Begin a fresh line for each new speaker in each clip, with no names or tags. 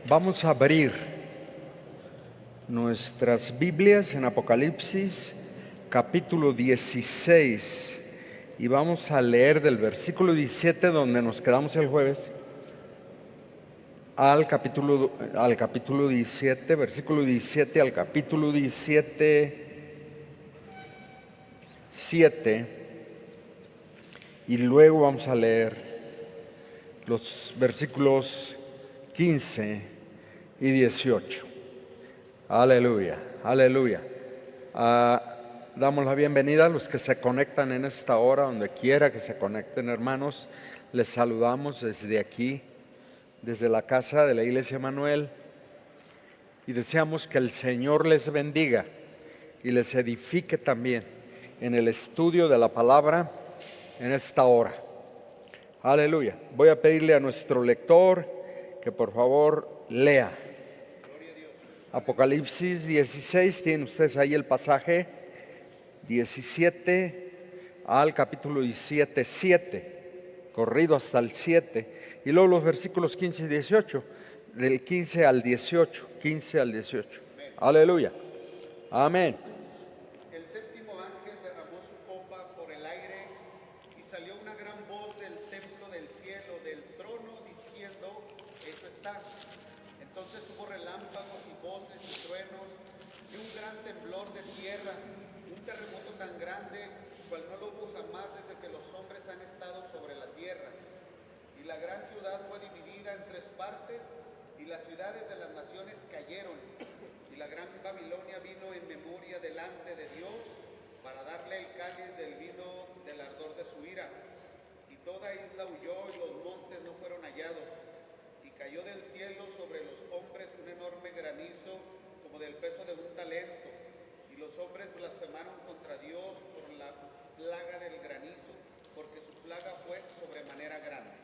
Vamos a abrir nuestras Biblias en Apocalipsis capítulo 16 y vamos a leer del versículo 17 donde nos quedamos el jueves al capítulo 17, versículo 17 al capítulo 17, 7, y luego vamos a leer los versículos 15 y 18. Aleluya, aleluya. Damos la bienvenida a los que se conectan en esta hora, donde quiera que se conecten, hermanos. Les saludamos desde aquí, desde la casa de la Iglesia Emanuel, y deseamos que el Señor les bendiga y les edifique también en el estudio de la palabra en esta hora. Aleluya. Voy a pedirle a nuestro lector que por favor lea Apocalipsis 16, tienen ustedes ahí el pasaje 17 al capítulo 17, 7, corrido hasta el 7, y luego los versículos 15 y 18, del 15 al 18, 15 al 18. Aleluya. Amén.
El séptimo ángel derramó su copa por el aire y salió una gran voz del templo del cielo, del trono, diciendo: hecho está. Entonces hubo relámpagos y voces y truenos y un gran temblor de tierra, un terremoto tan grande cual no lo hubo jamás desde que los hombres han estado sobre la tierra. Y la gran ciudad fue dividida en tres partes, y las ciudades de las naciones cayeron. Y la gran Babilonia vino en memoria delante de Dios para darle el cáliz del vino del ardor de su ira. Y toda isla huyó y los montes no fueron hallados. Y cayó del cielo sobre los hombres un enorme granizo como del peso de un talento. Y los hombres blasfemaron contra Dios por la plaga del granizo, porque su plaga fue sobremanera grande.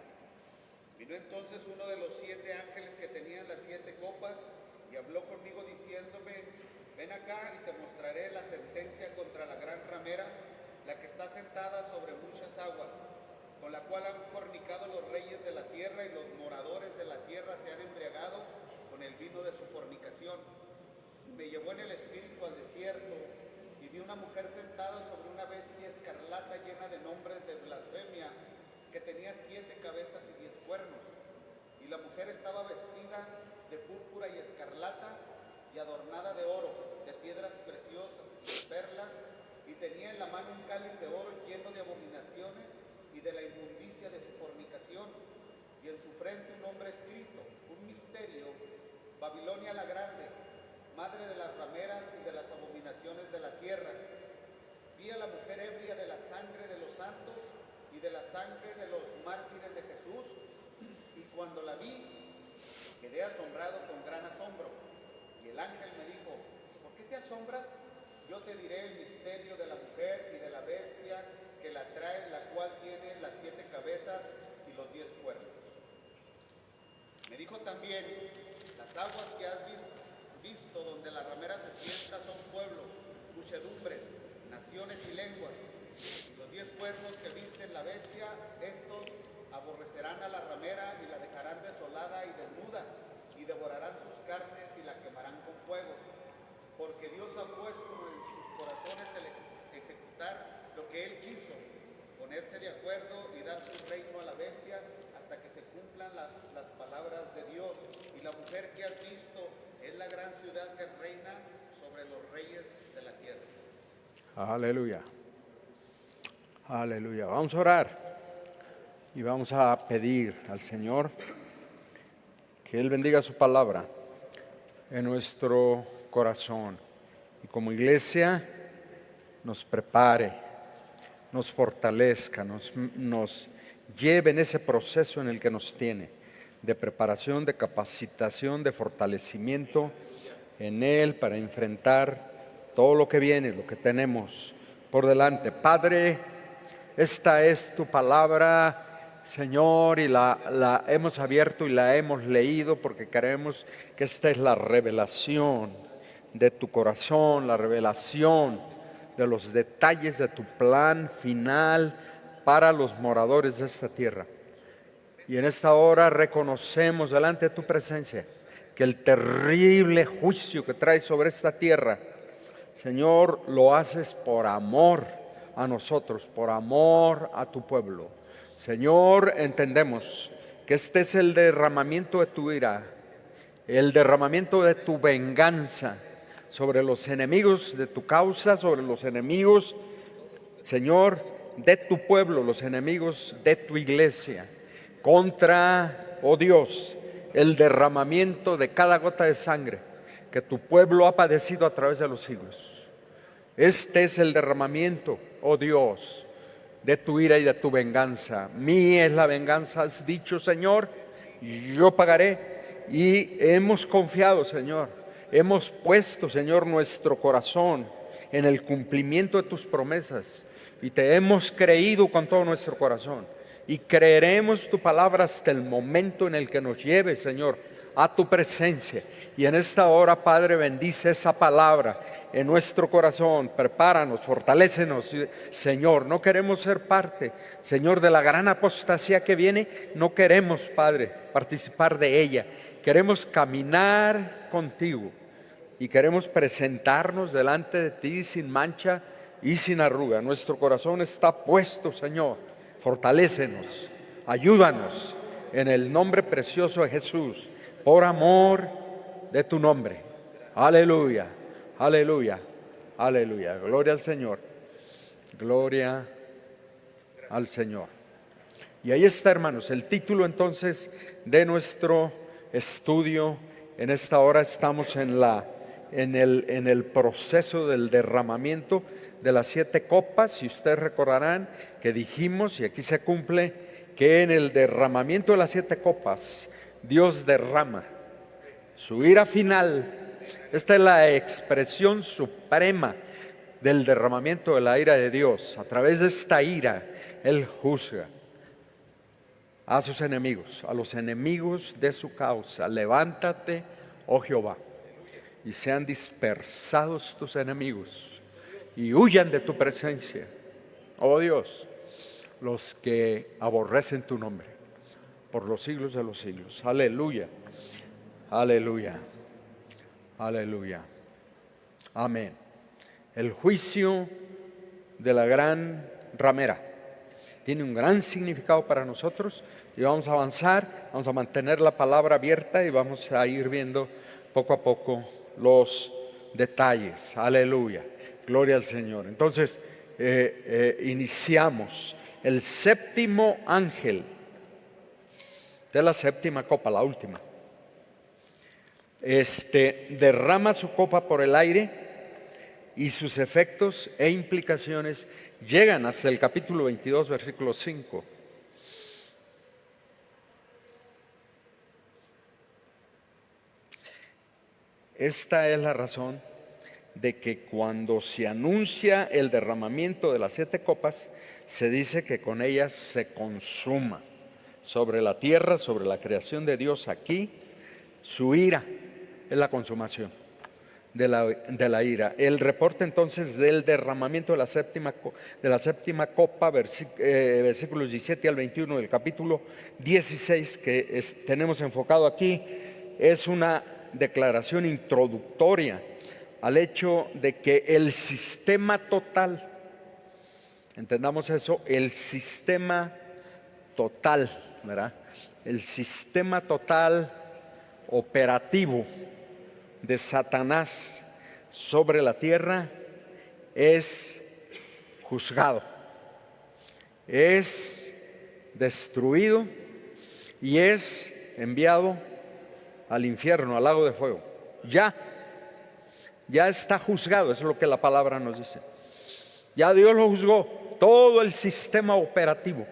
Vino entonces uno de los 7 ángeles que tenían las 7 copas y habló conmigo diciéndome: ven acá y te mostraré la sentencia contra la gran ramera, la que está sentada sobre muchas aguas, con la cual han fornicado los reyes de la tierra, y los moradores de la tierra se han embriagado con el vino de su fornicación. Me llevó en el espíritu al desierto y vi una mujer sentada sobre una bestia escarlata llena de nombres de blasfemia, que tenía 7 cabezas y 10 cuernos. Y la mujer estaba vestida de púrpura y escarlata y adornada de oro, de piedras preciosas, de perlas, y tenía en la mano un cáliz de oro lleno de abominaciones y de la inmundicia de su fornicación, y en su frente un nombre escrito, un misterio: Babilonia la grande, madre de las rameras y de las abominaciones de la tierra. Vi a la mujer ebria de la sangre de los santos y de la sangre de los mártires de Jesús, y cuando la vi, quedé asombrado con gran asombro. Y el ángel me dijo: ¿por qué te asombras? Yo te diré el misterio de la mujer y de la bestia que la trae, la cual tiene las 7 cabezas y los 10 cuernos. Me dijo también: las aguas que has visto donde la ramera se sienta son pueblos, muchedumbres, naciones y lenguas. Y los 10 cuernos que viste en la bestia, estos aborrecerán a la ramera y la dejarán desolada y desnuda, y devorarán sus carnes y la quemarán con fuego. Porque Dios ha puesto en sus corazones el ejecutar lo que Él quiso, ponerse de acuerdo y dar su reino a la bestia hasta que se cumplan las palabras de Dios. Y la mujer que has visto es la gran ciudad que reina sobre los reyes de la tierra.
Aleluya. Aleluya. Vamos a orar y vamos a pedir al Señor que Él bendiga su palabra en nuestro corazón y como iglesia nos prepare, nos fortalezca, nos lleve en ese proceso en el que nos tiene, de preparación, de capacitación, de fortalecimiento en Él para enfrentar todo lo que viene, lo que tenemos por delante. Padre, esta es tu palabra, Señor, y la hemos abierto y la hemos leído porque creemos que esta es la revelación de tu corazón, la revelación de los detalles de tu plan final para los moradores de esta tierra. Y en esta hora reconocemos delante de tu presencia que el terrible juicio que traes sobre esta tierra, Señor, lo haces por amor a nosotros, por amor a tu pueblo. Señor, entendemos que este es el derramamiento de tu ira, el derramamiento de tu venganza sobre los enemigos de tu causa, sobre los enemigos, Señor, de tu pueblo, los enemigos de tu iglesia, contra, oh Dios, el derramamiento de cada gota de sangre que tu pueblo ha padecido a través de los siglos. Este es el derramamiento, oh Dios, de tu ira y de tu venganza. Mía es la venganza, has dicho, Señor, yo pagaré. Y hemos confiado, Señor, hemos puesto, Señor, nuestro corazón en el cumplimiento de tus promesas y te hemos creído con todo nuestro corazón y creeremos tu palabra hasta el momento en el que nos lleves, Señor, a tu presencia. Y en esta hora, Padre, bendice esa palabra en nuestro corazón, prepáranos, fortalécenos, Señor. No queremos ser parte, Señor, de la gran apostasía que viene, no queremos, Padre, participar de ella. Queremos caminar contigo y queremos presentarnos delante de ti sin mancha y sin arruga. Nuestro corazón está puesto, Señor. Fortalécenos, ayúdanos en el nombre precioso de Jesús, por amor de tu nombre. Aleluya, aleluya, aleluya. Gloria al Señor, gloria al Señor. Y ahí está, hermanos, el título entonces de nuestro estudio. En esta hora estamos en el proceso del derramamiento de las 7 copas, y ustedes recordarán que dijimos, y aquí se cumple, que en el derramamiento de las 7 copas Dios derrama su ira final. Esta es la expresión suprema del derramamiento de la ira de Dios. A través de esta ira Él juzga a sus enemigos, a los enemigos de su causa. Levántate, oh Jehová, y sean dispersados tus enemigos y huyan de tu presencia, oh Dios, los que aborrecen tu nombre por los siglos de los siglos. Aleluya, aleluya, aleluya. Amén. El juicio de la gran ramera tiene un gran significado para nosotros y vamos a avanzar, vamos a mantener la palabra abierta y vamos a ir viendo poco a poco los detalles. Aleluya, gloria al Señor. Entonces, iniciamos. El séptimo ángel de la séptima copa, la última, derrama su copa por el aire y sus efectos e implicaciones llegan hasta el capítulo 22, versículo 5. Esta es la razón de que cuando se anuncia el derramamiento de las 7 copas, se dice que con ellas se consuma sobre la tierra, sobre la creación de Dios aquí, su ira es la consumación de la ira. El reporte entonces del derramamiento de la séptima copa, versículos 17 al 21 del capítulo 16 que tenemos enfocado aquí, es una declaración introductoria al hecho de que el sistema total, entendamos eso, el sistema total, ¿verdad? El sistema total operativo de Satanás sobre la tierra es juzgado, es destruido y es enviado al infierno, al lago de fuego. Ya está juzgado, eso es lo que la palabra nos dice. Ya Dios lo juzgó, todo el sistema operativo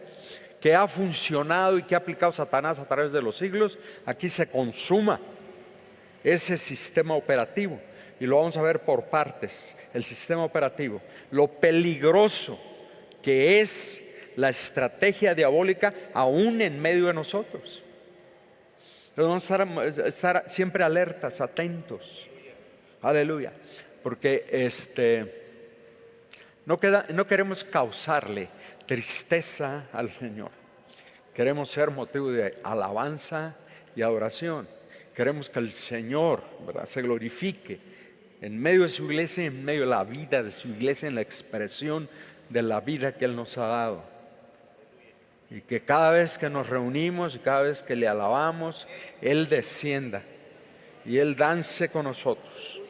que ha funcionado y que ha aplicado Satanás a través de los siglos, aquí se consuma ese sistema operativo. Y lo vamos a ver por partes, el sistema operativo, lo peligroso que es la estrategia diabólica aún en medio de nosotros. Pero vamos a estar siempre alertas, atentos. Aleluya. Porque no queremos causarle tristeza al Señor. Queremos ser motivo de alabanza y adoración. Queremos que el Señor, ¿verdad?, se glorifique en medio de su iglesia, en medio de la vida de su iglesia, en la expresión de la vida que Él nos ha dado. Y que cada vez que nos reunimos y cada vez que le alabamos, Él descienda y Él dance con nosotros.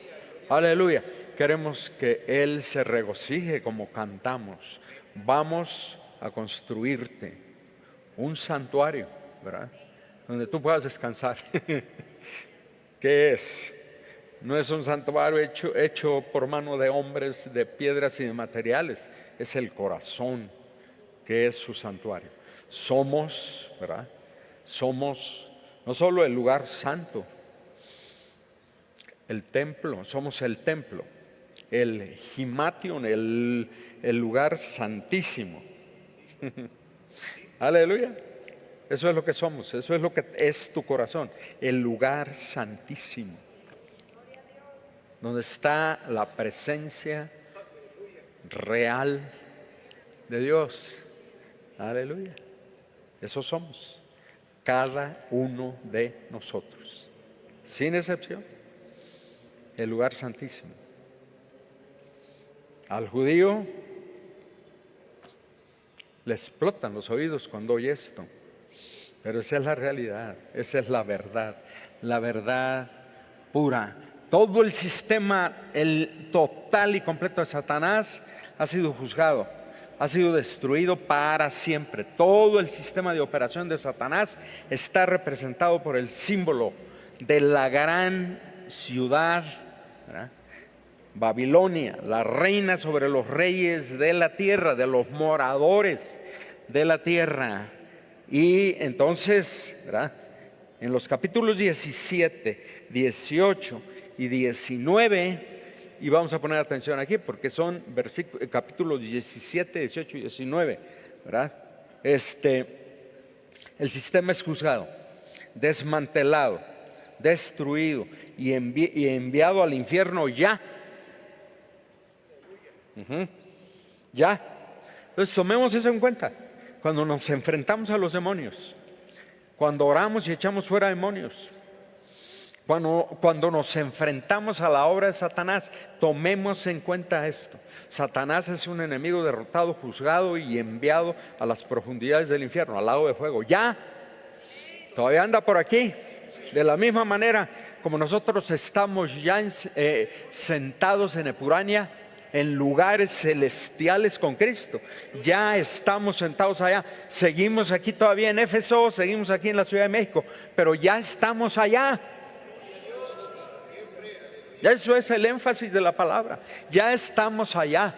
Aleluya. Queremos que Él se regocije como cantamos. Vamos a construirte un santuario, ¿verdad?, donde tú puedas descansar. ¿Qué es? No es un santuario hecho por mano de hombres, de piedras y de materiales. Es el corazón que es su santuario. Somos, ¿verdad?, somos no solo el lugar santo, el templo, somos el templo, el Himation, el lugar santísimo. Aleluya. Eso es lo que somos, eso es lo que es tu corazón, el lugar santísimo, donde está la presencia real de Dios. Aleluya. Eso somos, cada uno de nosotros, sin excepción, el lugar santísimo. Al judío le explotan los oídos cuando oye esto, pero esa es la realidad, esa es la verdad pura. Todo el sistema, el total y completo de Satanás ha sido juzgado, ha sido destruido para siempre. Todo el sistema de operación de Satanás está representado por el símbolo de la gran ciudad, ¿verdad?, Babilonia, la reina sobre los reyes de la tierra, de los moradores de la tierra. Y entonces, ¿verdad?, en los capítulos 17, 18 y 19, y vamos a poner atención aquí porque son capítulos 17, 18 y 19, ¿verdad? El sistema es juzgado, desmantelado, destruido y enviado al infierno ya. Ya. Entonces tomemos eso en cuenta cuando nos enfrentamos a los demonios, cuando oramos y echamos fuera demonios, cuando nos enfrentamos a la obra de Satanás. Tomemos en cuenta esto: Satanás es un enemigo derrotado, juzgado y enviado a las profundidades del infierno, al lago de fuego. Ya, todavía anda por aquí. De la misma manera como nosotros estamos ya sentados en Epurania, en lugares celestiales con Cristo, ya estamos sentados allá. Seguimos aquí todavía en Éfeso, seguimos aquí en la Ciudad de México, pero ya estamos allá. Eso es el énfasis de la palabra. Ya estamos allá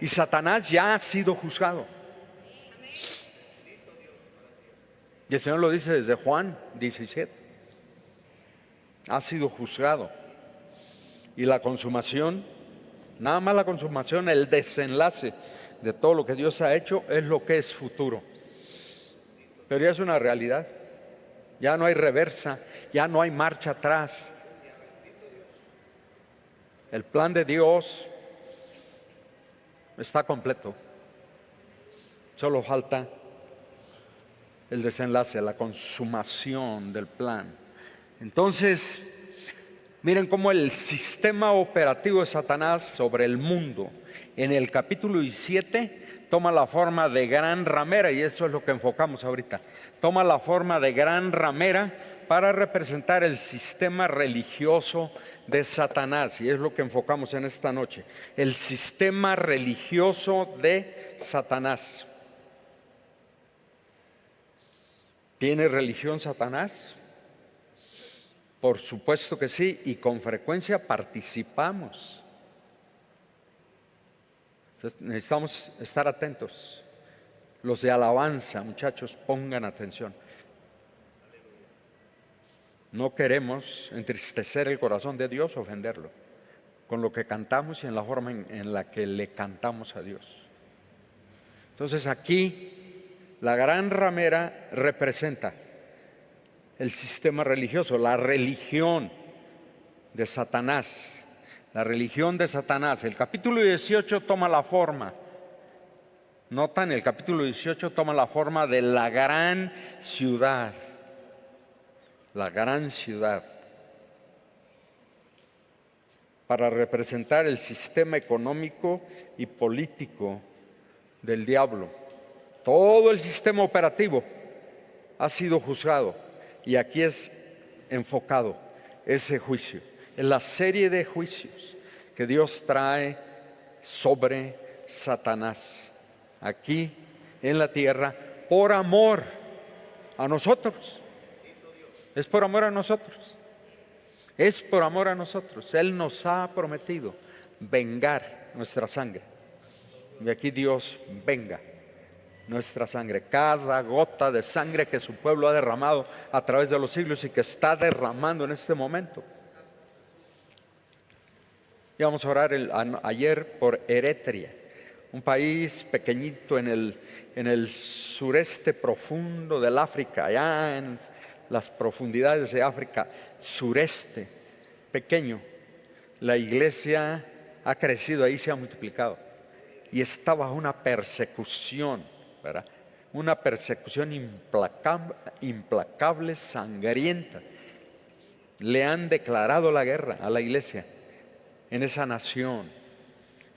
y Satanás ya ha sido juzgado. Y el Señor lo dice desde Juan 17. Ha sido juzgado. Y la consumación, nada más la consumación, el desenlace de todo lo que Dios ha hecho es lo que es futuro. Pero ya es una realidad. Ya no hay reversa, ya no hay marcha atrás. El plan de Dios está completo. Solo falta el desenlace, la consumación del plan. Entonces, miren cómo el sistema operativo de Satanás sobre el mundo en el capítulo 17 toma la forma de gran ramera, y eso es lo que enfocamos ahorita. Toma la forma de gran ramera para representar el sistema religioso de Satanás, y es lo que enfocamos en esta noche. El sistema religioso de Satanás. ¿Tiene religión Satanás? Por supuesto que sí, y con frecuencia participamos. Entonces, necesitamos estar atentos. Los de alabanza, muchachos, pongan atención. No queremos entristecer el corazón de Dios, ofenderlo, con lo que cantamos y en la forma en la que le cantamos a Dios. Entonces aquí la gran ramera representa el sistema religioso, la religión de Satanás. La religión de Satanás. El capítulo 18 toma la forma. Notan, el capítulo 18 toma la forma de la gran ciudad. la gran ciudad, para representar el sistema económico y político del diablo. Todo el sistema operativo ha sido juzgado y aquí es enfocado ese juicio, en la serie de juicios que Dios trae sobre Satanás aquí en la tierra por amor a nosotros. Es por amor a nosotros. Es por amor a nosotros. Él nos ha prometido vengar nuestra sangre. Y aquí Dios venga nuestra sangre, cada gota de sangre que su pueblo ha derramado a través de los siglos y que está derramando en este momento. Y vamos a orar ayer por Eritrea, un país pequeñito en el sureste profundo del África, allá en las profundidades de África, sureste, pequeño. La iglesia ha crecido ahí, se ha multiplicado y está bajo una persecución, ¿verdad? Una persecución implacable, sangrienta. Le han declarado la guerra a la iglesia en esa nación,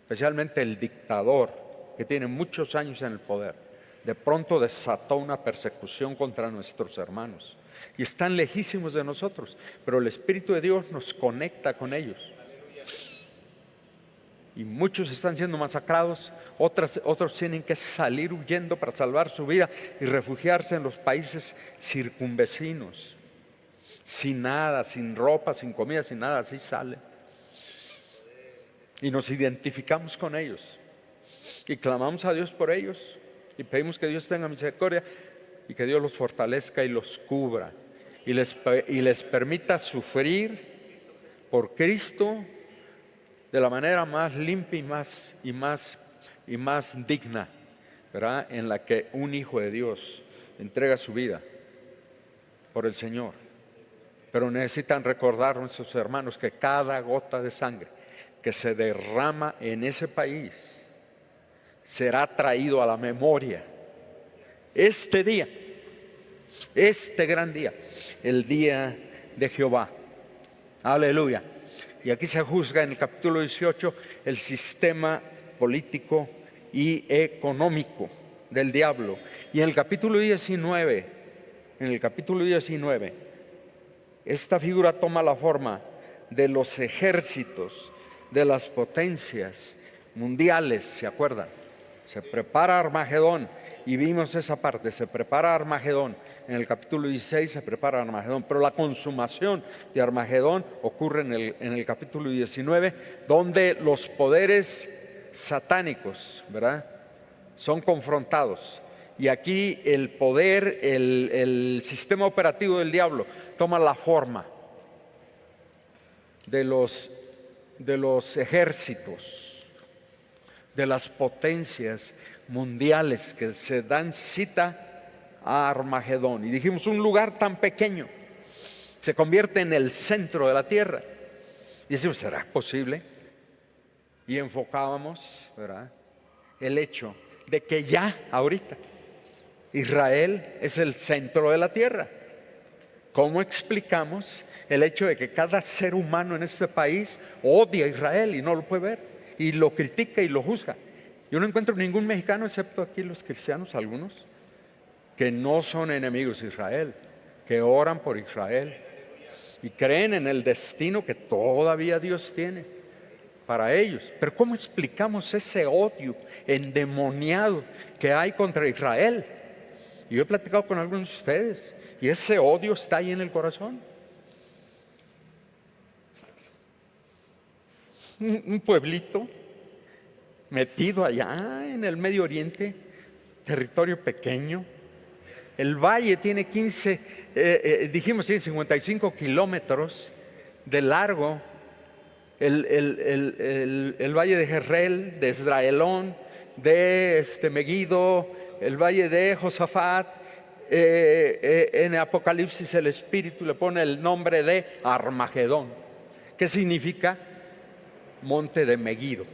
especialmente el dictador que tiene muchos años en el poder. De pronto desató una persecución contra nuestros hermanos y están lejísimos de nosotros, pero el Espíritu de Dios nos conecta con ellos. Y muchos están siendo masacrados, otros tienen que salir huyendo para salvar su vida y refugiarse en los países circunvecinos, sin nada, sin ropa, sin comida, sin nada, así salen. Y nos identificamos con ellos y clamamos a Dios por ellos y pedimos que Dios tenga misericordia y que Dios los fortalezca y los cubra y les permita sufrir por Cristo de la manera más limpia y más digna, ¿verdad? En la que un hijo de Dios entrega su vida por el Señor. Pero necesitan recordar nuestros hermanos que cada gota de sangre que se derrama en ese país será traído a la memoria este día, este gran día, el día de Jehová. Aleluya. Y aquí se juzga en el capítulo 18 el sistema político y económico del diablo. Y en el capítulo 19, esta figura toma la forma de los ejércitos, de las potencias mundiales, ¿se acuerdan? Se prepara Armagedón y vimos esa parte, se prepara Armagedón. En el capítulo 16 se prepara Armagedón, pero la consumación de Armagedón ocurre en el capítulo 19, donde los poderes satánicos, ¿verdad?, son confrontados. Y aquí el poder, el sistema operativo del diablo toma la forma de los ejércitos, de las potencias mundiales que se dan cita a Armagedón. Y dijimos, un lugar tan pequeño se convierte en el centro de la tierra. Y decimos, ¿será posible? Y enfocábamos, ¿verdad?, el hecho de que ya ahorita Israel es el centro de la tierra. ¿Cómo explicamos el hecho de que cada ser humano en este país odia a Israel y no lo puede ver y lo critica y lo juzga? Yo no encuentro ningún mexicano, excepto aquí los cristianos, algunos, que no son enemigos de Israel, que oran por Israel y creen en el destino que todavía Dios tiene para ellos. Pero ¿cómo explicamos ese odio endemoniado que hay contra Israel? Y yo he platicado con algunos de ustedes y ese odio está ahí en el corazón. Un pueblito metido allá en el Medio Oriente, territorio pequeño. El valle tiene 55 kilómetros de largo. El valle de Jezreel, de Esdraelón, de Megiddo, el valle de Josafat. En Apocalipsis el Espíritu le pone el nombre de Armagedón, que significa monte de Megiddo.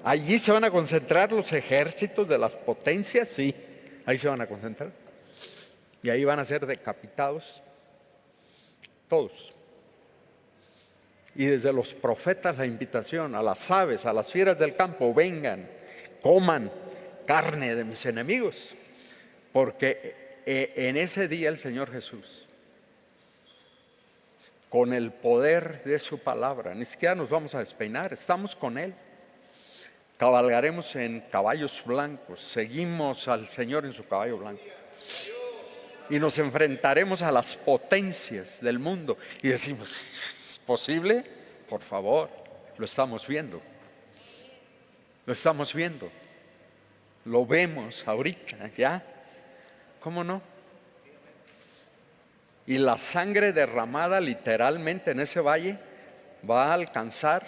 Allí se van a concentrar los ejércitos de las potencias, sí, ahí se van a concentrar. Y ahí van a ser decapitados todos. Y desde los profetas la invitación a las aves, a las fieras del campo: vengan, coman carne de mis enemigos, porque en ese día el Señor Jesús, con el poder de su palabra, ni siquiera nos vamos a despeinar, estamos con Él. Cabalgaremos en caballos blancos, seguimos al Señor en su caballo blanco. Y nos enfrentaremos a las potencias del mundo. Y decimos: ¿es posible? Por favor, lo estamos viendo. Lo estamos viendo. Lo vemos ahorita, ¿ya? ¿Cómo no? Y la sangre derramada literalmente en ese valle va a alcanzar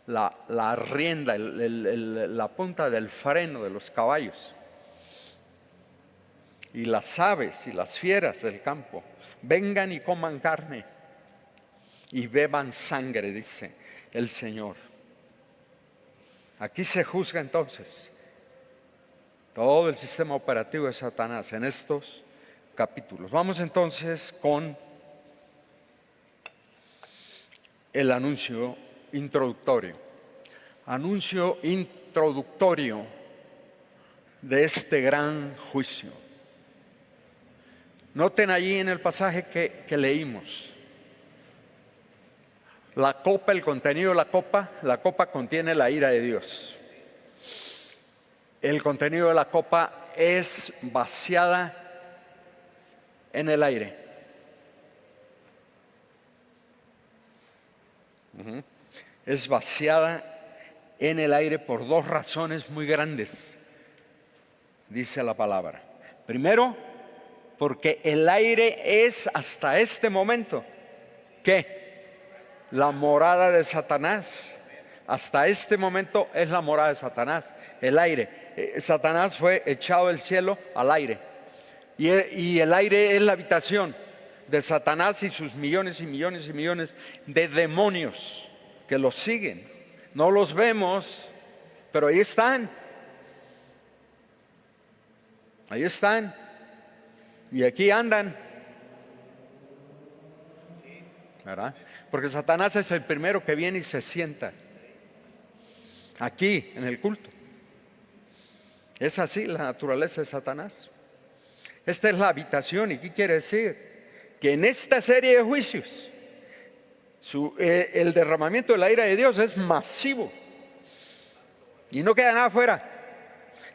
la rienda, la punta del freno de los caballos. Y las aves y las fieras del campo: vengan y coman carne y beban sangre, dice el Señor. Aquí se juzga entonces todo el sistema operativo de Satanás en estos capítulos. Vamos entonces con el anuncio introductorio. Anuncio introductorio de este gran juicio. Noten allí en el pasaje que leímos. La copa, el contenido de la copa contiene la ira de Dios. El contenido de la copa es vaciada en el aire. Es vaciada en el aire por dos razones muy grandes, dice la palabra. Primero, porque el aire es hasta este momento, ¿qué? La morada de Satanás. Hasta este momento es la morada de Satanás, el aire. Satanás fue echado del cielo al aire. Y el aire es la habitación de Satanás y sus millones y millones y millones de demonios que los siguen. No los vemos, pero ahí están. Ahí están. Y aquí andan. ¿Verdad? Porque Satanás es el primero que viene y se sienta aquí en el culto. Es así la naturaleza de Satanás. Esta es la habitación. ¿Y qué quiere decir? Que en esta serie de juicios el derramamiento de la ira de Dios es masivo y no queda nada afuera,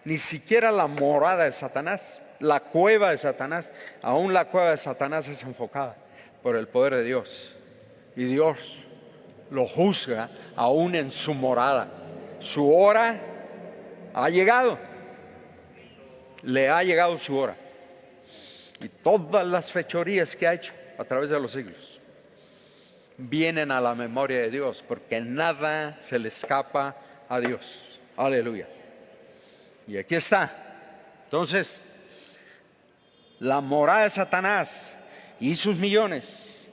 ni siquiera la morada de Satanás, la cueva de Satanás. Aún la cueva de Satanás es enfocada por el poder de Dios, y Dios lo juzga aún en su morada. Su hora ha llegado, le ha llegado su hora, y todas las fechorías que ha hecho a través de los siglos vienen a la memoria de Dios, porque nada se le escapa a Dios. Aleluya. Y aquí está. Entonces, la morada de Satanás y sus millones,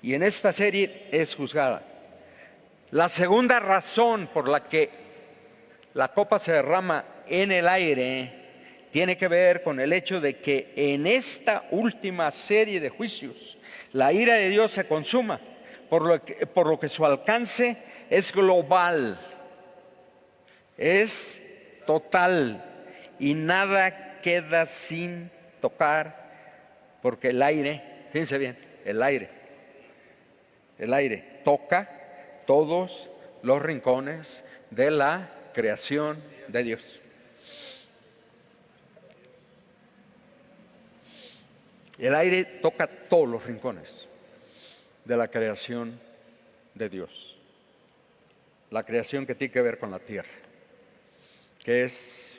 y en esta serie es juzgada. La segunda razón por la que la copa se derrama en el aire tiene que ver con el hecho de que en esta última serie de juicios la ira de Dios se consuma, por lo que su alcance es global, es total, y nada queda sin tocar, porque el aire, fíjense bien, el aire toca todos los rincones de la creación de Dios. El aire toca todos los rincones de la creación de Dios. La creación que tiene que ver con la tierra, que es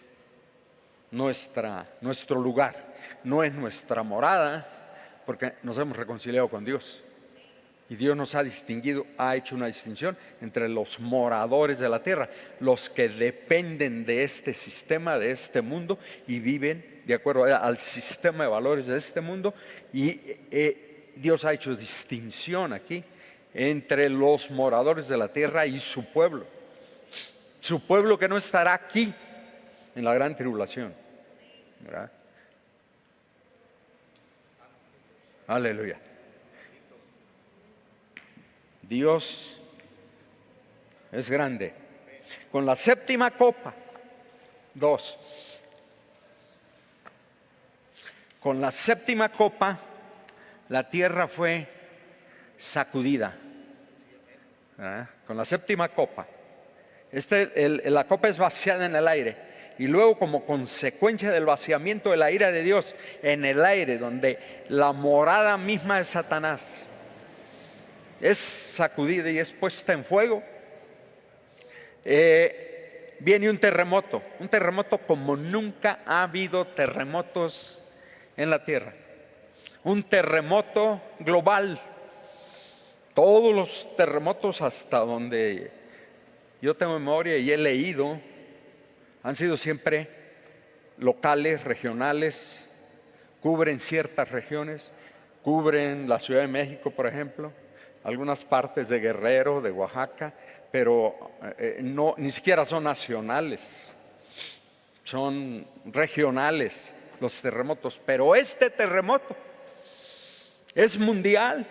nuestro lugar, no es nuestra morada, porque nos hemos reconciliado con Dios. Y Dios nos ha distinguido, ha hecho una distinción entre los moradores de la tierra, los que dependen de este sistema, de este mundo, y viven de acuerdo al sistema de valores de este mundo. Y Dios ha hecho distinción aquí entre los moradores de la tierra y su pueblo que no estará aquí en la gran tribulación, ¿verdad? Aleluya. Dios es grande. Con la séptima copa, 2. Con la séptima copa, la tierra fue sacudida. ¿Verdad? Con la séptima copa. La copa es vaciada en el aire. Y luego, como consecuencia del vaciamiento de la ira de Dios en el aire, donde la morada misma de Satanás es sacudida y es puesta en fuego, viene un terremoto como nunca ha habido terremotos en la tierra. Un terremoto global. Todos los terremotos hasta donde yo tengo memoria y he leído han sido siempre locales, regionales, cubren ciertas regiones, cubren la Ciudad de México, por ejemplo, algunas partes de Guerrero, de Oaxaca, pero no, ni siquiera son nacionales, son regionales los terremotos. Pero este terremoto es mundial.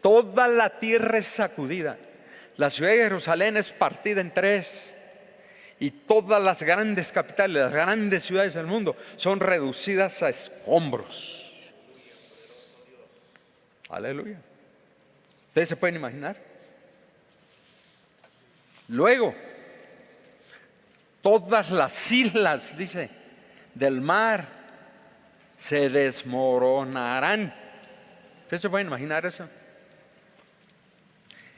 Toda la tierra es sacudida. La ciudad de Jerusalén es partida en 3. Y todas las grandes capitales, las grandes ciudades del mundo son reducidas a escombros. Aleluya. ¿Ustedes se pueden imaginar? Luego, todas las islas, dice, del mar se desmoronarán. ¿Ustedes se pueden imaginar eso?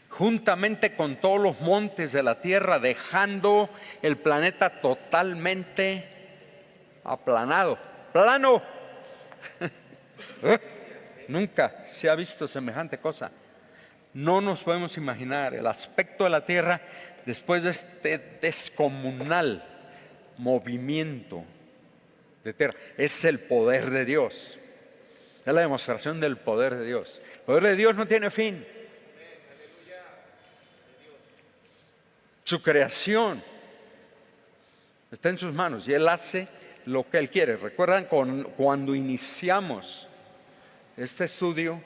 Juntamente con todos los montes de la tierra, dejando el planeta totalmente aplanado. ¡Plano! Nunca se ha visto semejante cosa. No nos podemos imaginar el aspecto de la tierra después de este descomunal movimiento de tierra. Es el poder de Dios. Es la demostración del poder de Dios. El poder de Dios no tiene fin. Su creación está en sus manos y Él hace lo que Él quiere. ¿Recuerdan cuando iniciamos este estudio?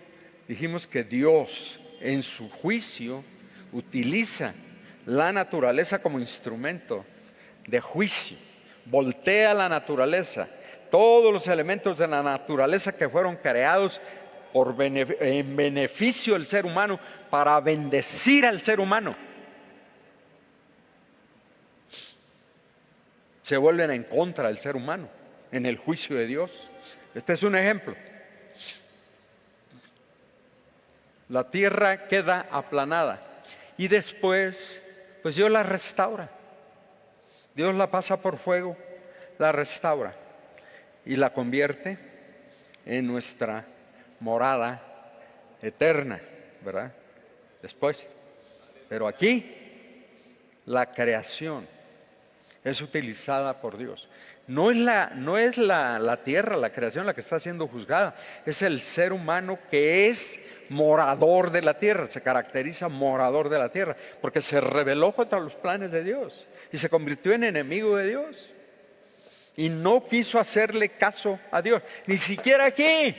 Dijimos que Dios en su juicio utiliza la naturaleza como instrumento de juicio. Voltea la naturaleza, todos los elementos de la naturaleza que fueron creados en beneficio del ser humano, para bendecir al ser humano, se vuelven en contra del ser humano en el juicio de Dios. Este es un ejemplo. La tierra queda aplanada y después, pues Dios la restaura. Dios la pasa por fuego, la restaura y la convierte en nuestra morada eterna, ¿verdad? Después. Pero aquí la creación es utilizada por Dios. No es la tierra, la creación, la que está siendo juzgada. Es el ser humano que es morador de la tierra. Se caracteriza morador de la tierra porque se rebeló contra los planes de Dios y se convirtió en enemigo de Dios. Y no quiso hacerle caso a Dios, ni siquiera aquí.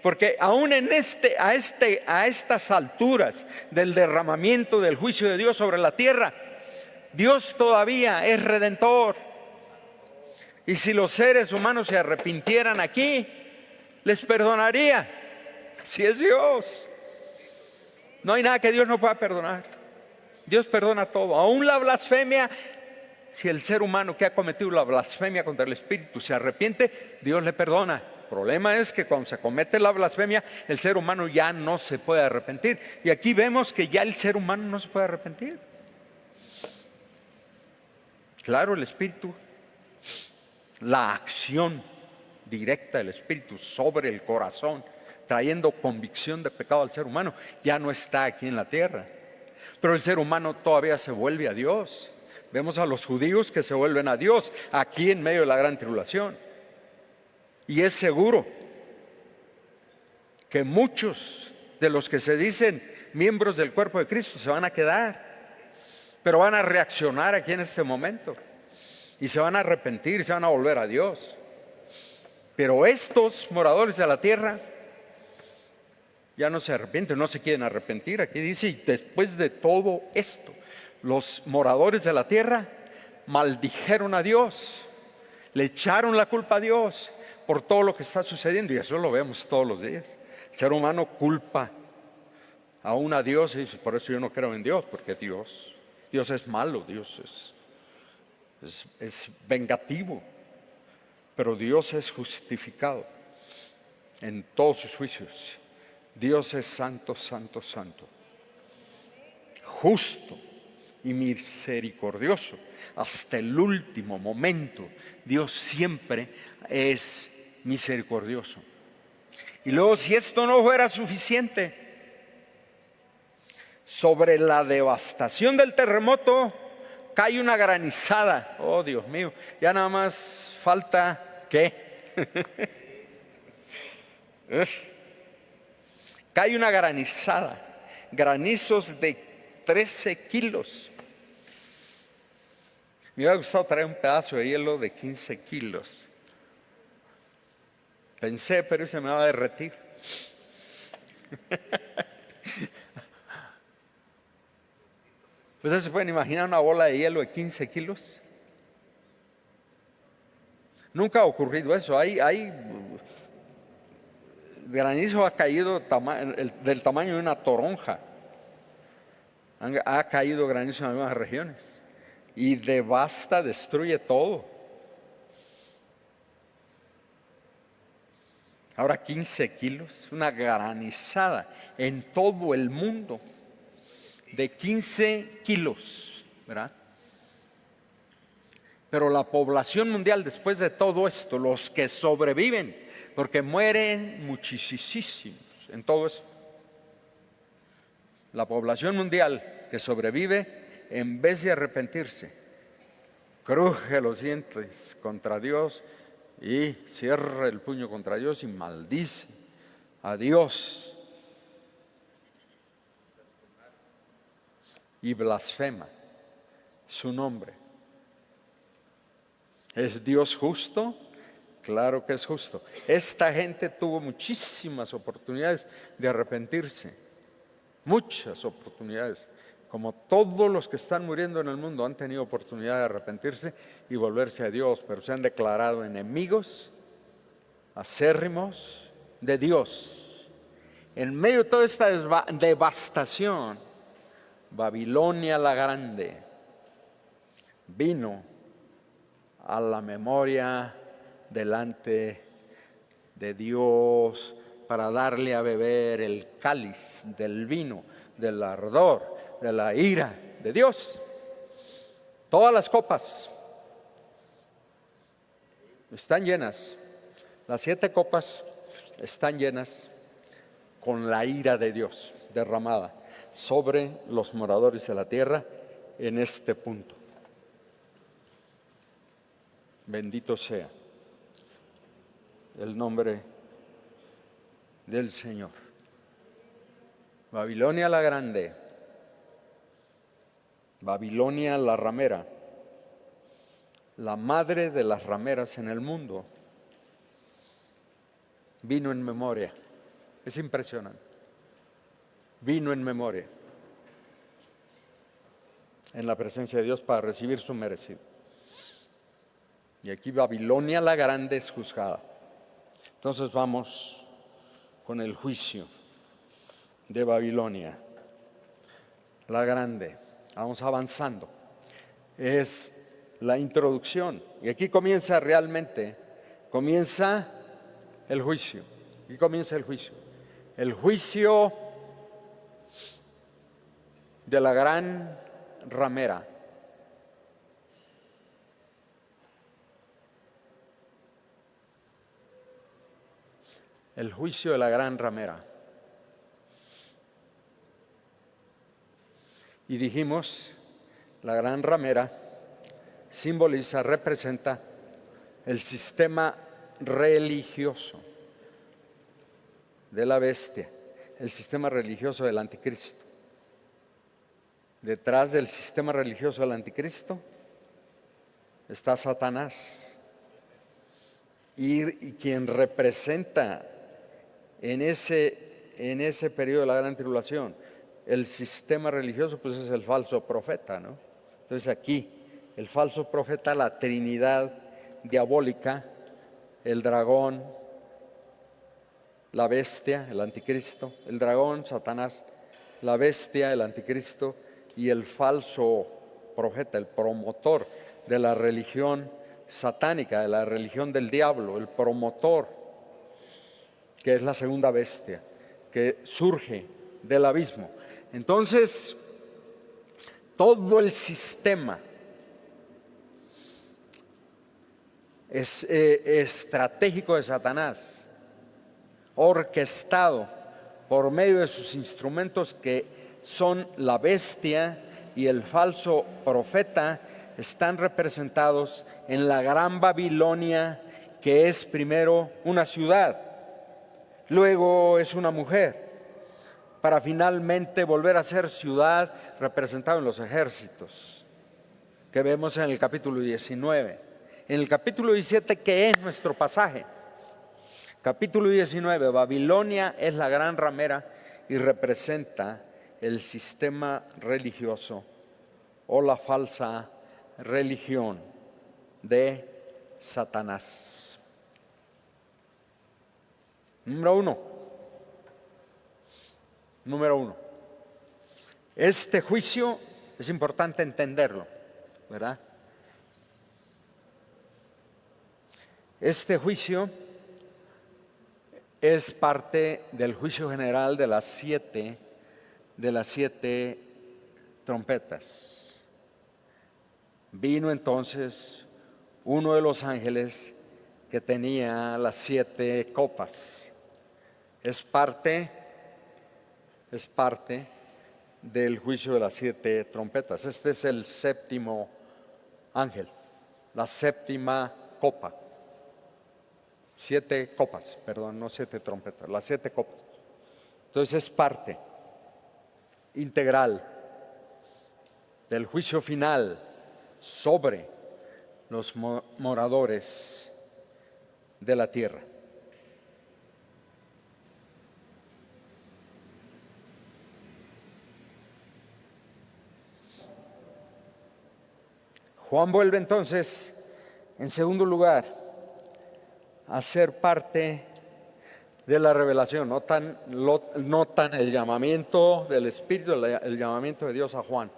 Porque aún a estas alturas del derramamiento del juicio de Dios sobre la tierra, Dios todavía es redentor. Y si los seres humanos se arrepintieran aquí, les perdonaría. Así es Dios. No hay nada que Dios no pueda perdonar. Dios perdona todo, aún la blasfemia. Si el ser humano que ha cometido la blasfemia contra el Espíritu se arrepiente, Dios le perdona. El problema es que cuando se comete la blasfemia, el ser humano ya no se puede arrepentir. Y aquí vemos que ya el ser humano no se puede arrepentir. Claro, el Espíritu, la acción directa del Espíritu sobre el corazón, trayendo convicción de pecado al ser humano, ya no está aquí en la tierra. Pero el ser humano todavía se vuelve a Dios. Vemos a los judíos que se vuelven a Dios aquí en medio de la gran tribulación. Y es seguro que muchos de los que se dicen miembros del cuerpo de Cristo se van a quedar, pero van a reaccionar aquí en este momento y se van a arrepentir, se van a volver a Dios. Pero estos moradores de la tierra ya no se arrepienten, no se quieren arrepentir. Aquí dice, y después de todo esto, los moradores de la tierra maldijeron a Dios, le echaron la culpa a Dios por todo lo que está sucediendo, y eso lo vemos todos los días. El ser humano culpa aún a Dios y dice, por eso yo no creo en Dios, porque Dios es malo, Dios es vengativo, pero Dios es justificado en todos sus juicios. Dios es santo, santo, santo, justo y misericordioso hasta el último momento. Dios siempre es misericordioso. Y luego, si esto no fuera suficiente, sobre la devastación del terremoto cae una granizada. Oh, Dios mío, ya nada más falta ¿qué? Cae una granizada, granizos de 13 kilos. Me hubiera gustado traer un pedazo de hielo de 15 kilos. Pensé, pero se me va a derretir. ¿Ustedes se pueden imaginar una bola de hielo de 15 kilos? Nunca ha ocurrido eso. Hay granizo ha caído del tamaño de una toronja. Ha caído granizo en algunas regiones y devasta, destruye todo. Ahora 15 kilos, una granizada en todo el mundo de 15 kilos, ¿verdad? Pero la población mundial, después de todo esto, los que sobreviven, porque mueren muchísimos en todo esto, la población mundial que sobrevive, en vez de arrepentirse, cruje los dientes contra Dios y cierra el puño contra Dios y maldice a Dios y blasfema su nombre. ¿Es Dios justo? Claro que es justo. Esta gente tuvo muchísimas oportunidades de arrepentirse, muchas oportunidades. Como todos los que están muriendo en el mundo han tenido oportunidad de arrepentirse y volverse a Dios, pero se han declarado enemigos acérrimos de Dios. En medio de toda esta devastación, Babilonia la Grande vino a la memoria delante de Dios para darle a beber el cáliz del vino, del ardor, de la ira de Dios. Todas las copas están llenas, las 7 copas están llenas con la ira de Dios derramada sobre los moradores de la tierra en este punto. Bendito sea el nombre del Señor. Babilonia la Grande, Babilonia la ramera, la madre de las rameras en el mundo, vino en memoria. Es impresionante. Vino en memoria en la presencia de Dios para recibir su merecido. Y aquí Babilonia la Grande es juzgada. Entonces vamos con el juicio de Babilonia la Grande. Vamos avanzando. Es la introducción. Y aquí comienza realmente, comienza el juicio. Aquí comienza el juicio. El juicio de la gran ramera. El juicio de la gran ramera. Y dijimos, la gran ramera simboliza, representa el sistema religioso de la bestia, el sistema religioso del anticristo. Detrás del sistema religioso del anticristo está Satanás. Y quien representa en ese en ese periodo de la gran tribulación, el sistema religioso pues es el falso profeta, ¿no? Entonces aquí, el falso profeta, la trinidad diabólica, el dragón, la bestia, el anticristo, el dragón, Satanás, la bestia, el anticristo y el falso profeta, el promotor de la religión satánica, de la religión del diablo, el promotor, que es la segunda bestia, que surge del abismo. Entonces, todo el sistema estratégico de Satanás, orquestado por medio de sus instrumentos que son la bestia y el falso profeta, están representados en la Gran Babilonia, que es primero una ciudad, luego es una mujer, para finalmente volver a ser ciudad, representado en los ejércitos, que vemos en el capítulo 19. En el capítulo 17, que es nuestro pasaje, capítulo 19, Babilonia es la gran ramera y representa el sistema religioso o la falsa religión de Satanás. Número uno. Este juicio es importante entenderlo, ¿verdad? Este juicio es parte del juicio general de las siete trompetas. Vino entonces uno de los ángeles que tenía las 7 copas. Es parte del juicio de las 7 trompetas. Este es el séptimo ángel, la séptima copa. 7 copas, perdón, no 7 trompetas, las 7 copas. Entonces es parte integral del juicio final sobre los moradores de la tierra. Juan vuelve entonces, en segundo lugar, a ser parte de la revelación. Notan el llamamiento del Espíritu, el llamamiento de Dios a Juan.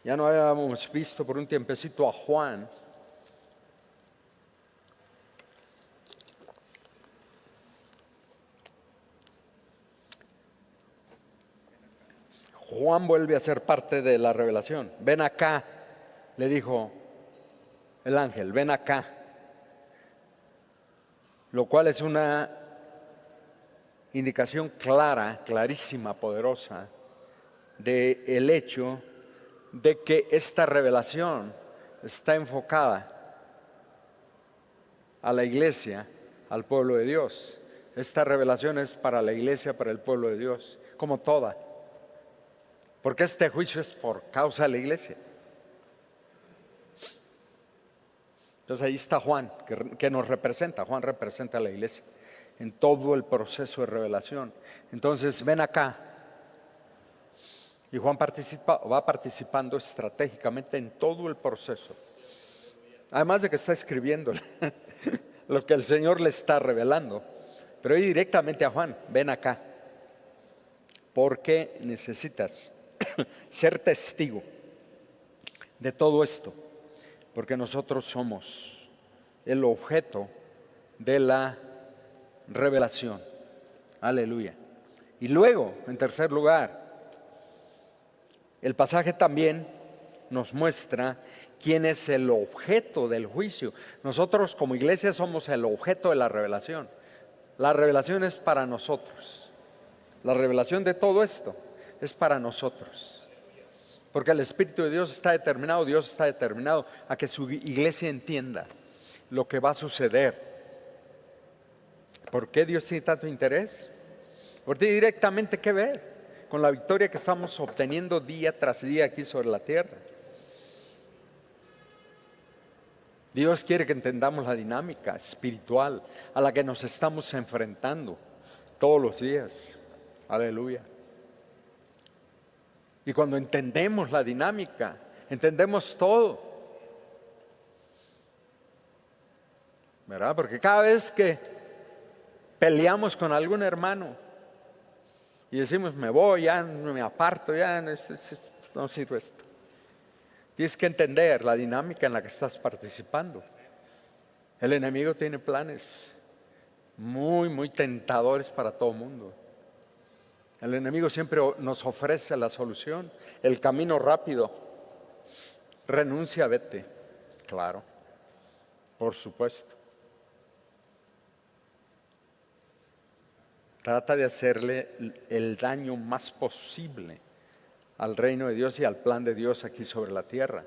Ya no habíamos visto por un tiempecito a Juan. Juan vuelve a ser parte de la revelación. Ven acá, le dijo el ángel, ven acá. Lo cual es una indicación clara, clarísima, poderosa, del hecho de que esta revelación está enfocada a la iglesia, al pueblo de Dios. Esta revelación es para la iglesia, para el pueblo de Dios, como toda. Porque este juicio es por causa de la iglesia. Entonces ahí está Juan, que nos representa. Juan representa a la iglesia en todo el proceso de revelación. Entonces ven acá. Y Juan va participando estratégicamente en todo el proceso. Además de que está escribiendo lo que el Señor le está revelando. Pero ahí directamente a Juan, ven acá. Porque necesitas ser testigo de todo esto. Porque nosotros somos el objeto de la revelación. Aleluya. Y luego, en tercer lugar, el pasaje también nos muestra quién es el objeto del juicio. Nosotros como iglesia somos el objeto de la revelación. La revelación es para nosotros. La revelación de todo esto es para nosotros. Porque el Espíritu de Dios está determinado a que su iglesia entienda lo que va a suceder. ¿Por qué Dios tiene tanto interés? Porque tiene directamente que ver con la victoria que estamos obteniendo día tras día aquí sobre la tierra. Dios quiere que entendamos la dinámica espiritual a la que nos estamos enfrentando. todos los días. Aleluya. Y cuando entendemos la dinámica, entendemos todo, ¿verdad? Porque cada vez que peleamos con algún hermano y decimos, me voy, ya me aparto, ya no sirve esto. Tienes que entender la dinámica en la que estás participando. El enemigo tiene planes muy, muy tentadores para todo el mundo. El enemigo siempre nos ofrece la solución, el camino rápido. Renuncia, vete. Claro, por supuesto. Trata de hacerle el daño más posible al reino de Dios y al plan de Dios aquí sobre la tierra.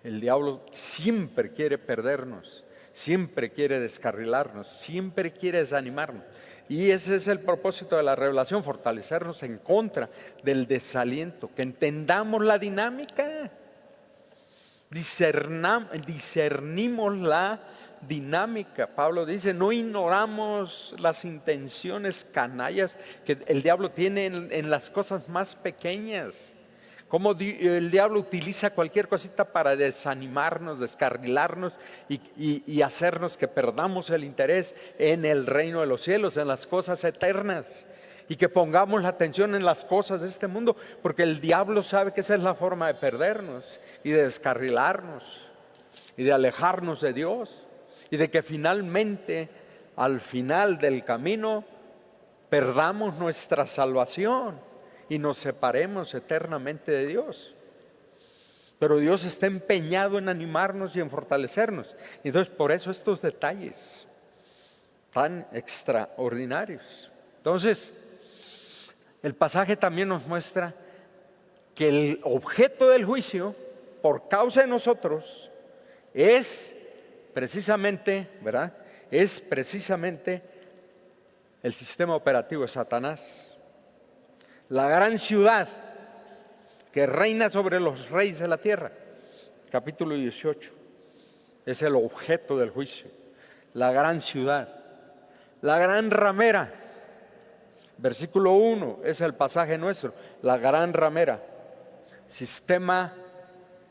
El diablo siempre quiere perdernos, siempre quiere descarrilarnos, siempre quiere desanimarnos. Y ese es el propósito de la revelación, fortalecernos en contra del desaliento, que entendamos la dinámica, discernimos la dinámica. Pablo dice, no ignoramos las intenciones canallas que el diablo tiene en las cosas más pequeñas. Cómo el diablo utiliza cualquier cosita para desanimarnos, descarrilarnos y hacernos que perdamos el interés en el reino de los cielos, en las cosas eternas. Y que pongamos la atención en las cosas de este mundo, porque el diablo sabe que esa es la forma de perdernos y de descarrilarnos y de alejarnos de Dios. Y de que finalmente, al final del camino, perdamos nuestra salvación y nos separemos eternamente de Dios. Pero Dios está empeñado en animarnos y en fortalecernos. Entonces, por eso estos detalles tan extraordinarios. Entonces, el pasaje también nos muestra que el objeto del juicio, por causa de nosotros, es precisamente, ¿verdad? Es precisamente el sistema operativo de Satanás. La gran ciudad que reina sobre los reyes de la tierra, capítulo 18, es el objeto del juicio. La gran ciudad, la gran ramera, versículo 1, es el pasaje nuestro, la gran ramera, sistema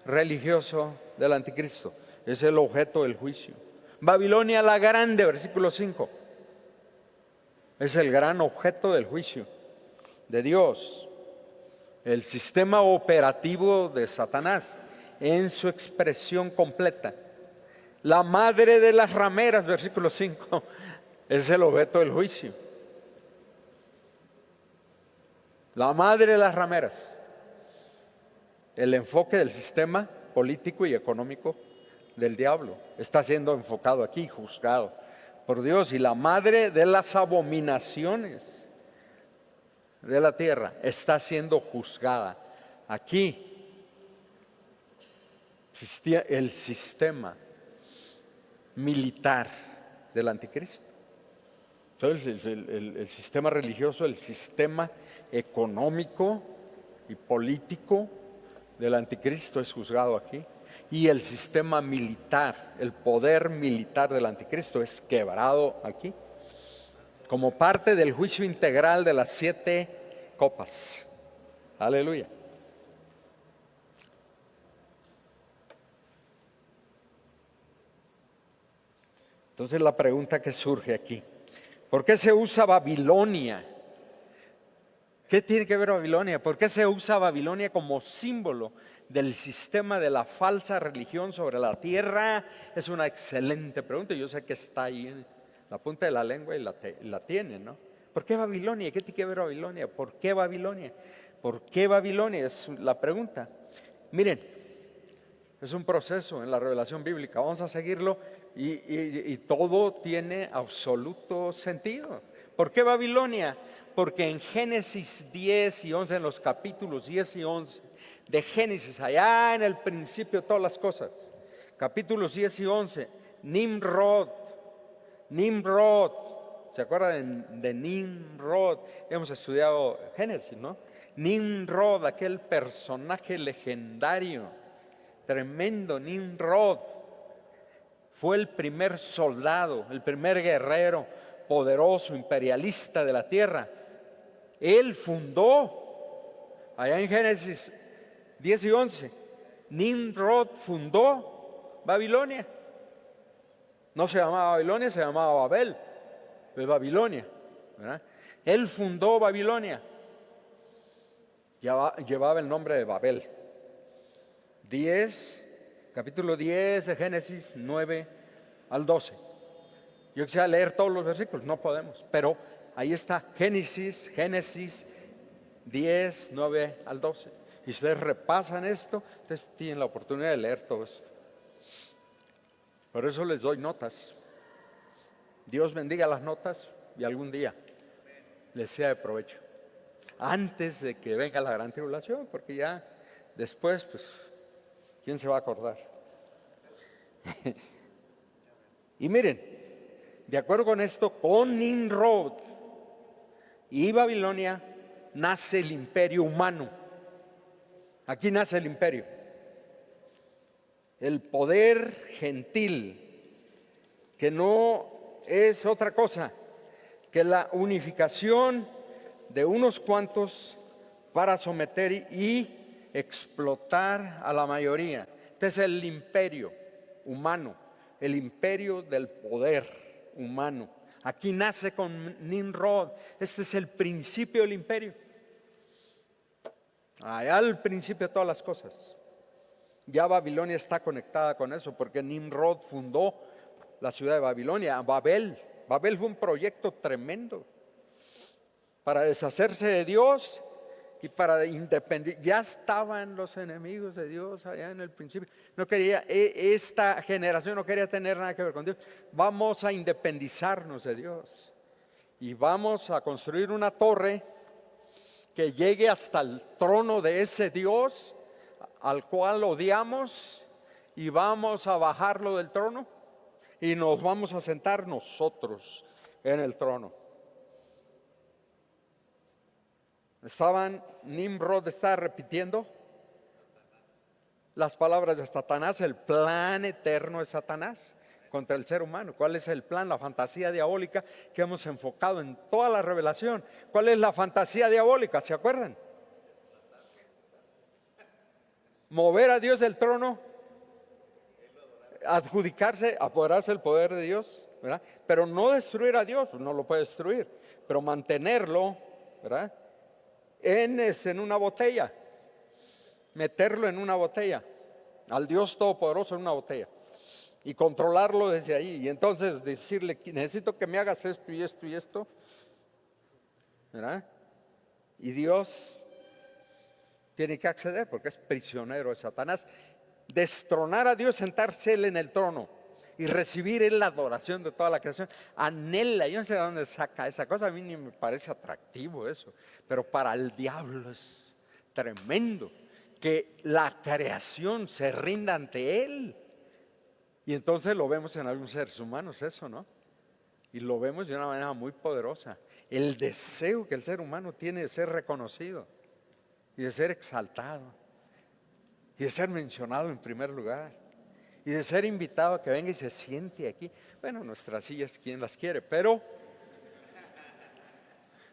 religioso del anticristo, es el objeto del juicio. Babilonia la grande, versículo 5, es el gran objeto del juicio de Dios. El sistema operativo de Satanás en su expresión completa. La madre de las rameras, versículo 5, es el objeto del juicio. La madre de las rameras, el enfoque del sistema político y económico del diablo, está siendo enfocado aquí, juzgado por Dios. Y la madre de las abominaciones de la tierra está siendo juzgada aquí. El sistema militar del anticristo. Entonces el sistema religioso, el sistema económico y político del anticristo es juzgado aquí. Y el sistema militar, el poder militar del anticristo es quebrado aquí, como parte del juicio integral de las 7 copas. Aleluya. Entonces la pregunta que surge aquí, ¿por qué se usa Babilonia? ¿Qué tiene que ver Babilonia? ¿Por qué se usa Babilonia como símbolo del sistema de la falsa religión sobre la tierra? Es una excelente pregunta. Yo sé que está ahí en la punta de la lengua y la tiene, ¿no? ¿Por qué Babilonia? ¿Qué tiene que ver Babilonia? ¿Por qué Babilonia? ¿Por qué Babilonia? Es la pregunta. Miren, es un proceso en la revelación bíblica. Vamos a seguirlo y todo tiene absoluto sentido. ¿Por qué Babilonia? Porque en Génesis 10 y 11, en los capítulos 10 y 11 de Génesis, allá en el principio de todas las cosas, capítulos 10 y 11, Nimrod, ¿se acuerdan de Nimrod? Hemos estudiado Génesis, ¿no? Nimrod, aquel personaje legendario, tremendo. Nimrod fue el primer soldado, el primer guerrero poderoso, imperialista de la tierra. Él fundó, allá en Génesis 10 y 11, Nimrod fundó Babilonia. No se llamaba Babilonia, se llamaba Babel, de Babilonia, ¿verdad? Él fundó Babilonia. Llevaba el nombre de Babel. Capítulo 10 de Génesis 9 al 12. Yo quisiera leer todos los versículos, no podemos, pero ahí está Génesis 10, 9 al 12. Y si ustedes repasan esto, ustedes tienen la oportunidad de leer todo esto. Por eso les doy notas. Dios bendiga las notas y algún día les sea de provecho. Antes de que venga la gran tribulación, porque ya después, pues, ¿quién se va a acordar? Y miren, de acuerdo con esto, con Nimrod y Babilonia nace el imperio humano. Aquí nace el imperio. El poder gentil, que no es otra cosa que la unificación de unos cuantos para someter y explotar a la mayoría. Este es el imperio humano, el imperio del poder humano. Aquí nace con Nimrod. Este es el principio del imperio. Allá al principio de todas las cosas. Ya Babilonia está conectada con eso, porque Nimrod fundó la ciudad de Babilonia, Babel. Babel fue un proyecto tremendo para deshacerse de Dios y para independizar. Ya estaban los enemigos de Dios allá en el principio. No quería, esta generación no quería tener nada que ver con Dios. Vamos a independizarnos de Dios y vamos a construir una torre que llegue hasta el trono de ese Dios al cual odiamos, y vamos a bajarlo del trono y nos vamos a sentar nosotros en el trono. Nimrod estaba repitiendo las palabras de Satanás, el plan eterno de Satanás contra el ser humano. ¿Cuál es el plan? La fantasía diabólica que hemos enfocado en toda la revelación. ¿Cuál es la fantasía diabólica? ¿Se acuerdan? Mover a Dios del trono, apoderarse del poder de Dios, ¿verdad? Pero no destruir a Dios, no lo puede destruir, pero mantenerlo, ¿verdad? En una botella, meterlo en una botella, al Dios Todopoderoso en una botella, y controlarlo desde ahí. Y entonces decirle, necesito que me hagas esto y esto y esto, ¿verdad? Y Dios tiene que acceder porque es prisionero de Satanás. Destronar a Dios, sentarse Él en el trono y recibir Él la adoración de toda la creación. Anhela, yo no sé de dónde saca esa cosa, a mí ni me parece atractivo eso, pero para el diablo es tremendo que la creación se rinda ante Él. Y entonces lo vemos en algunos seres humanos eso, ¿no? Y lo vemos de una manera muy poderosa. El deseo que el ser humano tiene de ser reconocido y de ser exaltado y de ser mencionado en primer lugar y de ser invitado a que venga y se siente aquí. Bueno, nuestras sillas, ¿quién las quiere? Pero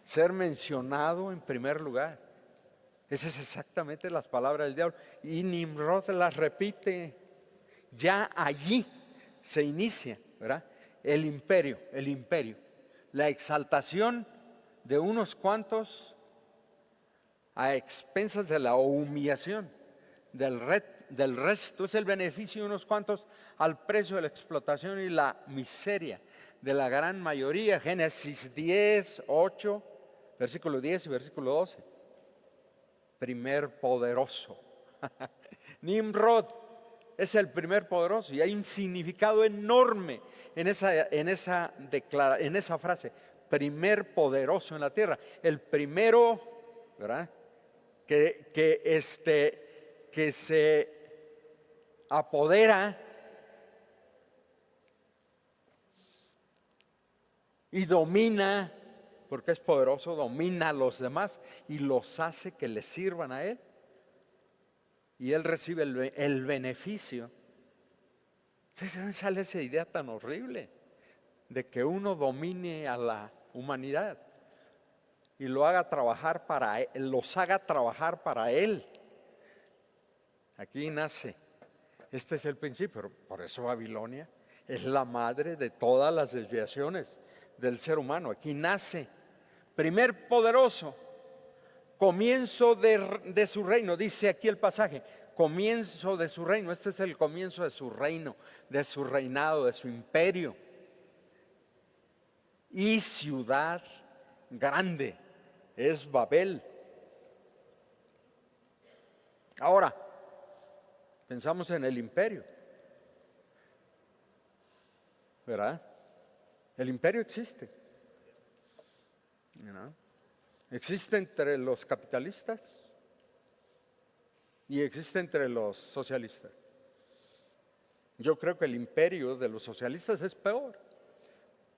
ser mencionado en primer lugar. Esas es exactamente las palabras del diablo. Y Nimrod las repite. Ya allí se inicia, ¿verdad? El imperio, la exaltación de unos cuantos a expensas de la humillación del resto. Es el beneficio de unos cuantos al precio de la explotación y la miseria de la gran mayoría. Génesis 10, 8, versículo 10 y versículo 12. Primer poderoso. Nimrod es el primer poderoso, y hay un significado enorme en esa frase, primer poderoso en la tierra. El primero, ¿verdad? Que se apodera y domina, porque es poderoso, domina a los demás y los hace que le sirvan a Él. Y Él recibe el beneficio. ¿De dónde sale esa idea tan horrible? de que uno domine a la humanidad y lo haga trabajar para él, los haga trabajar para él. Aquí nace. Este es el principio. Por eso Babilonia es la madre de todas las desviaciones del ser humano. Aquí nace. Primer poderoso, comienzo de su reino. Dice aquí el pasaje, comienzo de su reino. Este es el comienzo de su reino, de su reinado, de su imperio. Y ciudad grande es Babel. Ahora, pensamos en el imperio, ¿verdad? El imperio existe, ¿no? Existe entre los capitalistas y existe entre los socialistas. Yo creo que el imperio de los socialistas es peor,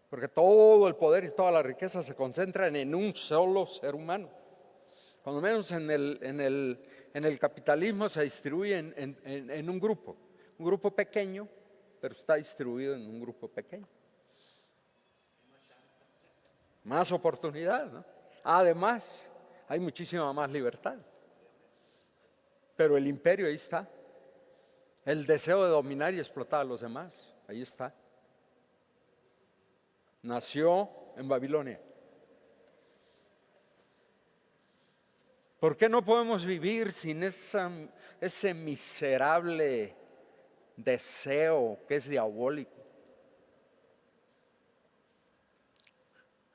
porque todo el poder y toda la riqueza se concentran en un solo ser humano. Cuando menos en el capitalismo se distribuye en un grupo pequeño, pero está distribuido en un grupo pequeño. Más oportunidad, ¿no? Además, hay muchísima más libertad. Pero el imperio ahí está. El deseo de dominar y explotar a los demás, ahí está. Nació en Babilonia. ¿Por qué no podemos vivir sin ese miserable deseo que es diabólico?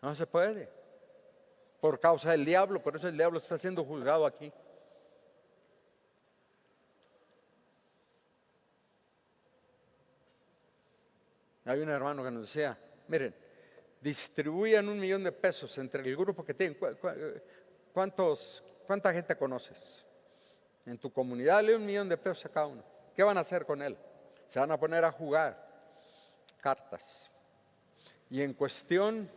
No se puede. Por causa del diablo, por eso el diablo está siendo juzgado aquí. Hay un hermano que nos decía, miren, distribuyan $1 millón entre el grupo que tienen. ¿Cuánta gente conoces? En tu comunidad, dale $1 millón a cada uno. ¿Qué van a hacer con él? Se van a poner a jugar cartas. Y en cuestión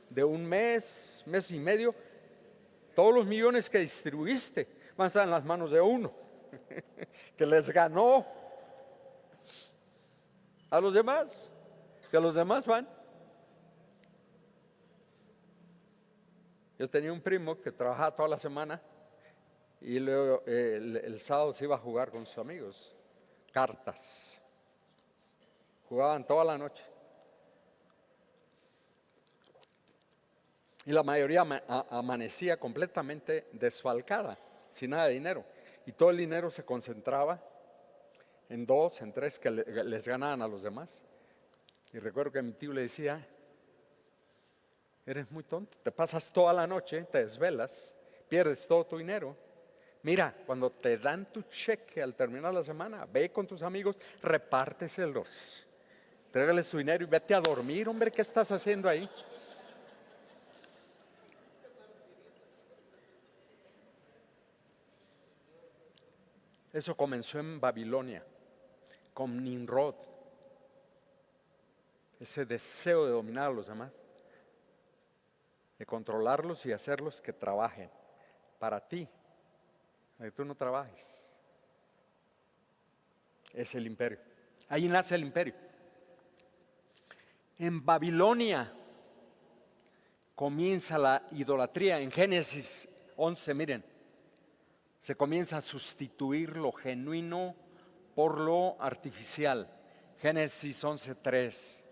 de un mes y medio, todos los millones que distribuiste van a estar en las manos de uno, que les ganó a los demás, que los demás van. Yo tenía un primo que trabajaba toda la semana y luego el sábado se iba a jugar con sus amigos, cartas. Jugaban toda la noche. Y la mayoría amanecía completamente desfalcada, sin nada de dinero. Y todo el dinero se concentraba en 2, en 3 que les ganaban a los demás. Y recuerdo que mi tío le decía, eres muy tonto, te pasas toda la noche, te desvelas, pierdes todo tu dinero. Mira, cuando te dan tu cheque al terminar la semana, ve con tus amigos, repárteselos, trégales tu dinero y vete a dormir. Hombre, ¿qué estás haciendo ahí? Eso comenzó en Babilonia, con Nimrod, ese deseo de dominar a los demás, de controlarlos y hacerlos que trabajen para ti, para que tú no trabajes. Es el imperio. Ahí nace el imperio. En Babilonia comienza la idolatría. En Génesis 11, miren, se comienza a sustituir lo genuino por lo artificial. Génesis 11:3.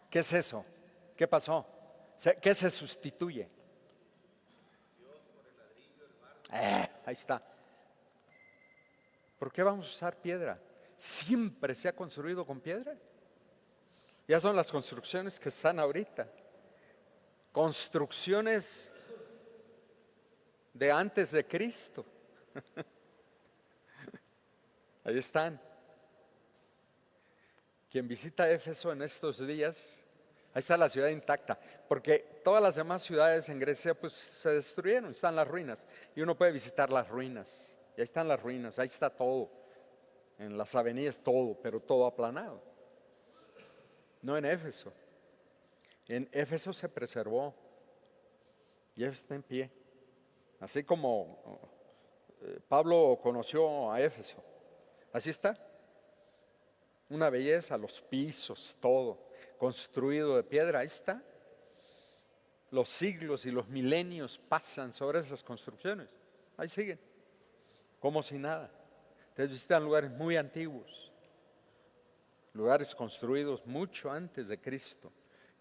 ¿Qué es eso? ¿Qué pasó? ¿Qué se sustituye? Ahí está. ¿Por qué vamos a usar piedra? Siempre se ha construido con piedra. Ya son las construcciones que están ahorita. Construcciones de antes de Cristo. Ahí están. Quien visita Éfeso en estos días, ahí está la ciudad intacta, porque todas las demás ciudades en Grecia pues se destruyeron, están las ruinas, y uno puede visitar las ruinas, y ahí están las ruinas, ahí está todo, en las avenidas todo, pero todo aplanado. No en Éfeso. En Éfeso se preservó, y está en pie. Así como Pablo conoció a Éfeso, así está. Una belleza, los pisos, todo, construido de piedra, ahí está. Los siglos y los milenios pasan sobre esas construcciones, ahí siguen, como si nada. Ustedes visitan lugares muy antiguos, lugares construidos mucho antes de Cristo,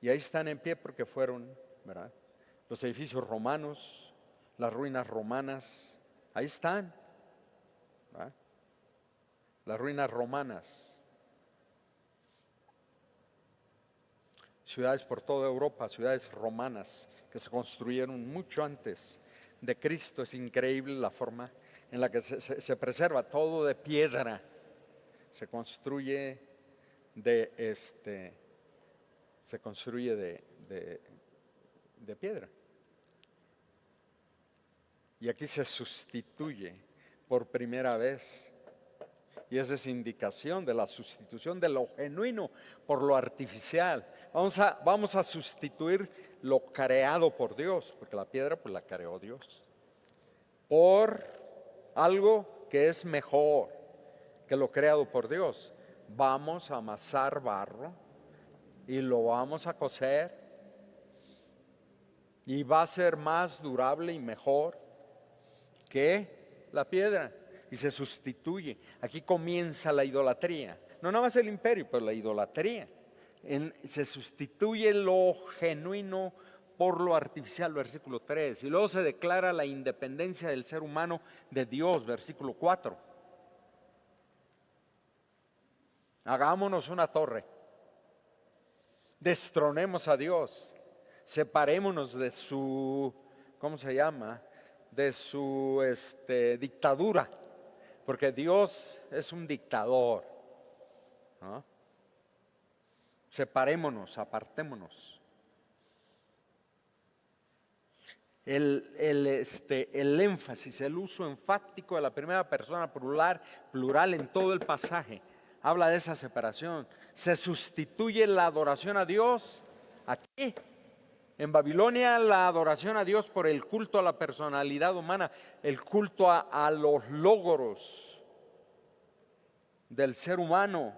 y ahí están en pie porque fueron, ¿verdad? Los edificios romanos, las ruinas romanas, ahí están, ¿verdad? Las ruinas romanas. Ciudades por toda Europa, ciudades romanas que se construyeron mucho antes de Cristo. Es increíble la forma en la que se preserva, todo de piedra. Se construye de piedra. Y aquí se sustituye por primera vez. Y esa es indicación de la sustitución de lo genuino por lo artificial. Vamos a sustituir lo creado por Dios, porque la piedra pues la creó Dios, por algo que es mejor que lo creado por Dios. Vamos a amasar barro y lo vamos a cocer y va a ser más durable y mejor que la piedra. Y se sustituye. Aquí comienza la idolatría. No nada más el imperio, pero la idolatría. Se sustituye lo genuino por lo artificial, versículo 3. Y luego se declara la independencia del ser humano de Dios, versículo 4. Hagámonos una torre. Destronemos a Dios. Separémonos de su, ¿cómo se llama? De su dictadura. Porque Dios es un dictador, ¿no? Separémonos, apartémonos. El énfasis, el uso enfático de la primera persona plural en todo el pasaje, habla de esa separación. Se sustituye la adoración a Dios. Aquí, en Babilonia, la adoración a Dios por el culto a la personalidad humana, el culto a los logros del ser humano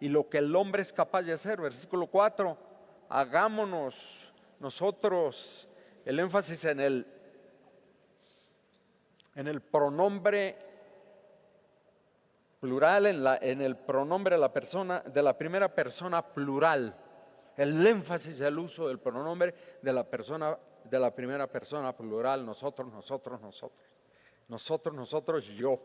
y lo que el hombre es capaz de hacer. Versículo 4, hagámonos nosotros, el énfasis en el pronombre plural, en el pronombre de la primera persona plural. El énfasis, el uso del pronombre de la primera persona plural, nosotros, yo.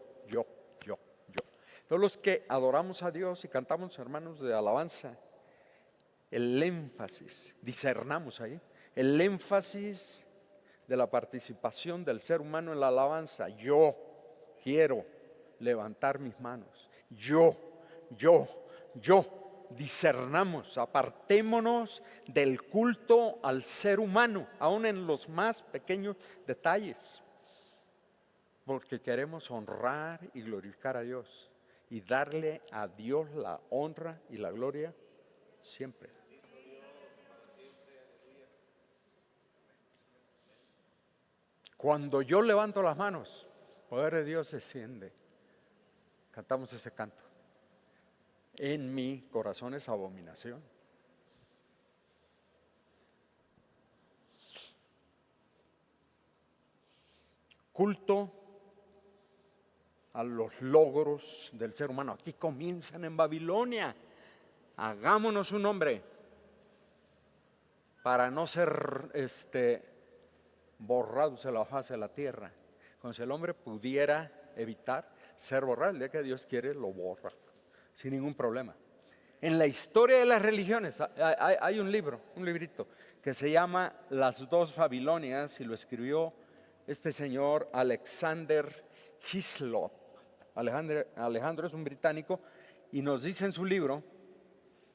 Todos los que adoramos a Dios y cantamos, hermanos, de alabanza, el énfasis, discernamos ahí, el énfasis de la participación del ser humano en la alabanza. Yo quiero levantar mis manos. Yo. Discernamos, apartémonos del culto al ser humano, aún en los más pequeños detalles, porque queremos honrar y glorificar a Dios y darle a Dios la honra y la gloria siempre. Cuando yo levanto las manos, el poder de Dios desciende. Cantamos ese canto. En mi corazón es abominación. Culto a los logros del ser humano. Aquí comienzan en Babilonia. Hagámonos un hombre para no ser borrados de la faz de la tierra. Como si el hombre pudiera evitar ser borrado, el día que Dios quiere lo borra sin ningún problema. En la historia de las religiones hay un librito que se llama Las dos Babilonias, y lo escribió este señor Alexander Hislop. Alejandro es un británico y nos dice en su libro,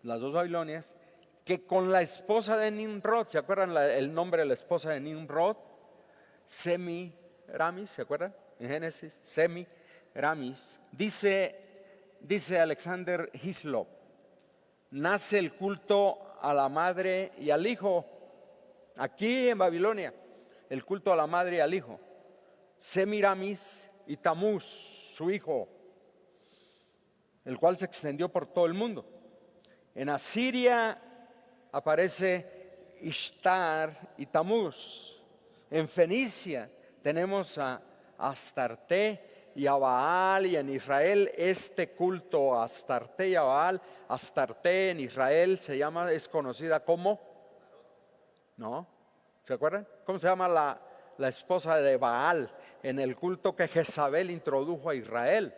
Las dos Babilonias, que con la esposa de Nimrod, ¿se acuerdan el nombre de la esposa de Nimrod? Semiramis, ¿se acuerdan? En Génesis, Semiramis. Dice Alexander Hislop, nace el culto a la madre y al hijo. Aquí en Babilonia, el culto a la madre y al hijo. Semiramis y Tamuz, su hijo, el cual se extendió por todo el mundo. En Asiria aparece Ishtar y Tamuz. En Fenicia tenemos a Astarte y a Baal, y en Israel este culto a Astarte y a Baal. Astarte en Israel es conocida como, ¿no? ¿Se acuerdan? ¿Cómo se llama la esposa de Baal en el culto que Jezabel introdujo a Israel?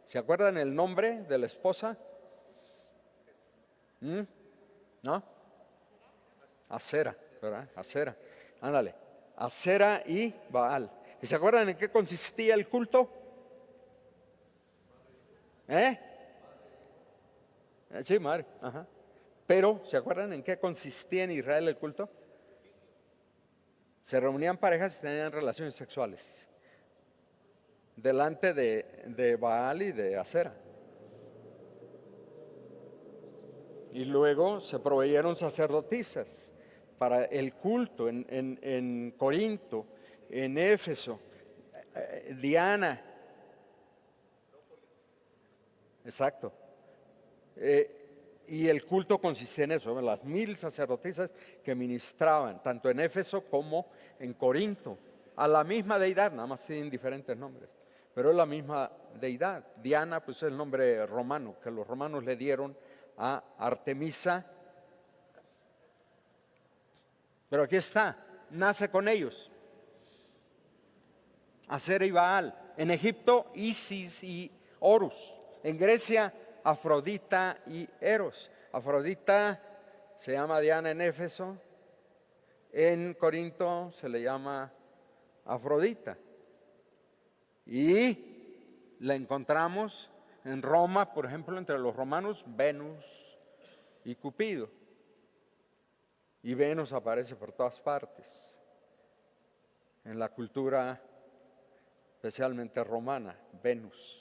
¿Se acuerdan el nombre de la esposa? ¿No? Acera, ¿verdad? Acera. Ándale. Acera y Baal. ¿Y se acuerdan en qué consistía el culto? Sí, madre. Ajá. Pero, ¿se acuerdan en qué consistía en Israel el culto? Se reunían parejas y tenían relaciones sexuales delante de Baal y de Acera. Y luego se proveyeron sacerdotisas para el culto en Corinto, en Éfeso, Diana. Exacto. Y el culto consistía en eso, en las 1000 sacerdotisas que ministraban, tanto en Éfeso como en Corinto, a la misma deidad, nada más tienen diferentes nombres, pero es la misma deidad. Diana, pues es el nombre romano, que los romanos le dieron a Artemisa. Pero aquí está, nace con ellos. Acera y Baal. En Egipto, Isis y Horus. En Grecia, Afrodita y Eros. Afrodita se llama Diana en Éfeso. En Corinto se le llama Afrodita. Y la encontramos en Roma, por ejemplo, entre los romanos, Venus y Cupido. Y Venus aparece por todas partes. En la cultura especialmente romana, Venus.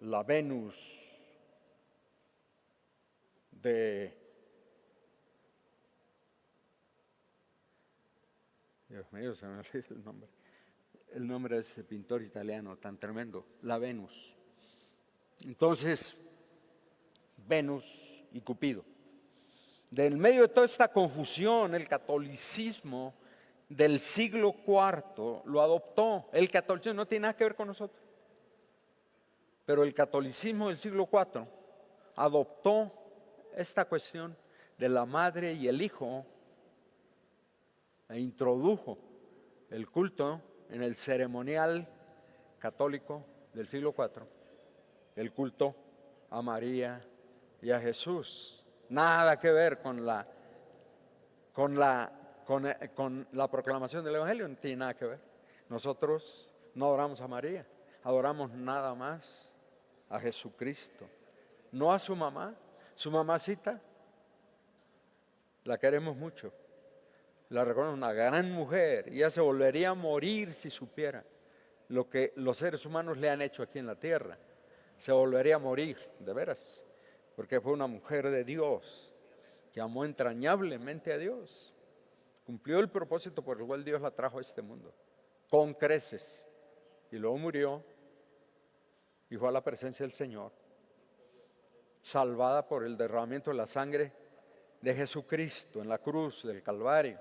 La Venus de, Dios mío, se me olvidó el nombre. El nombre de ese pintor italiano tan tremendo, la Venus. Entonces, Venus y Cupido. En medio de toda esta confusión, el catolicismo del siglo IV lo adoptó. El catolicismo no tiene nada que ver con nosotros, pero el catolicismo del siglo IV adoptó esta cuestión de la madre y el hijo e introdujo el culto en el ceremonial católico del siglo IV, el culto a María y a Jesús. Nada que ver con la proclamación del Evangelio, no tiene nada que ver. Nosotros no adoramos a María, adoramos nada más a Jesucristo, no a su mamá. Su mamacita la queremos mucho, la reconocemos una gran mujer, y ella se volvería a morir si supiera lo que los seres humanos le han hecho aquí en la tierra. Se volvería a morir, de veras, porque fue una mujer de Dios que amó entrañablemente a Dios, cumplió el propósito por el cual Dios la trajo a este mundo, con creces, y luego murió y fue a la presencia del Señor, salvada por el derramamiento de la sangre de Jesucristo en la cruz del Calvario.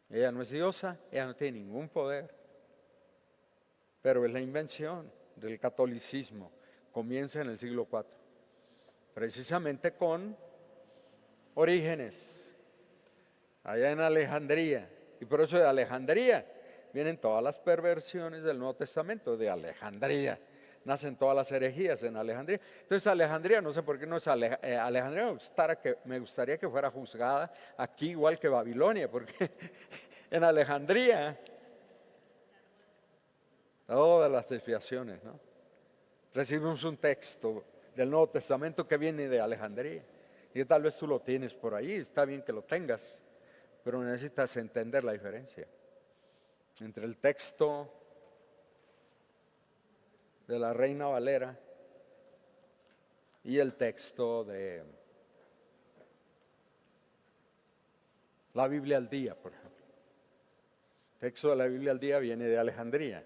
Ella no es diosa, ella no tiene ningún poder, pero es la invención del catolicismo. Comienza en el siglo IV, precisamente con Orígenes, allá en Alejandría. Y por eso de Alejandría vienen todas las perversiones del Nuevo Testamento. De Alejandría nacen todas las herejías en Alejandría. Entonces Alejandría, no sé por qué no es Alejandría, me gustaría que fuera juzgada aquí igual que Babilonia, porque en Alejandría todas las desviaciones, ¿no? Recibimos un texto del Nuevo Testamento que viene de Alejandría, y tal vez tú lo tienes por ahí, está bien que lo tengas, pero necesitas entender la diferencia entre el texto de la Reina Valera y el texto de la Biblia al día, por ejemplo. El texto de la Biblia al día viene de Alejandría,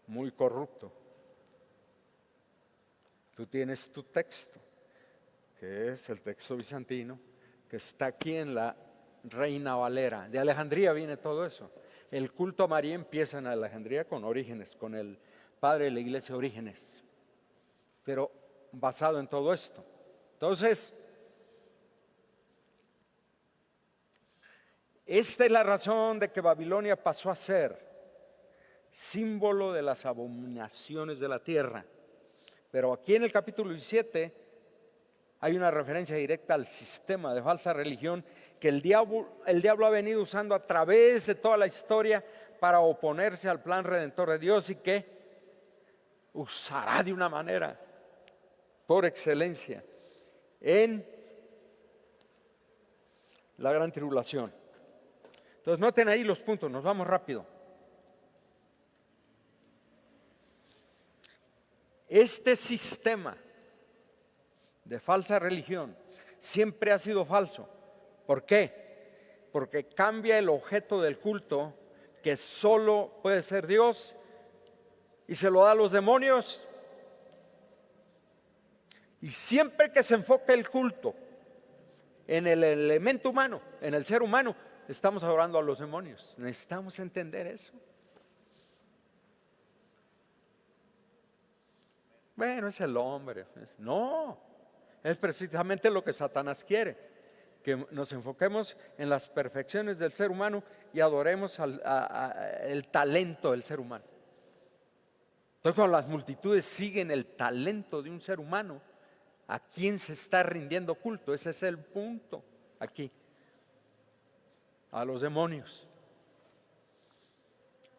muy corrupto. Tú tienes tu texto, que es el texto bizantino, que está aquí en la Reina Valera. De Alejandría viene todo eso. El culto a María empieza en Alejandría con Orígenes, con el padre de la iglesia Orígenes, pero basado en todo esto. Entonces, esta es la razón de que Babilonia pasó a ser símbolo de las abominaciones de la tierra. Pero aquí en el capítulo 17 hay una referencia directa al sistema de falsa religión que el diablo ha venido usando a través de toda la historia para oponerse al plan redentor de Dios, y que usará de una manera por excelencia en la gran tribulación. Entonces noten ahí los puntos, nos vamos rápido. Este sistema de falsa religión siempre ha sido falso. ¿Por qué? Porque cambia el objeto del culto, que solo puede ser Dios, y se lo da a los demonios. Y siempre que se enfoque el culto en el elemento humano, en el ser humano, estamos adorando a los demonios. Necesitamos entender eso. Bueno, es el hombre. No, es precisamente lo que Satanás quiere, que nos enfoquemos en las perfecciones del ser humano y adoremos el talento del ser humano. Entonces, cuando las multitudes siguen el talento de un ser humano, ¿a quién se está rindiendo culto? Ese es el punto aquí. A los demonios.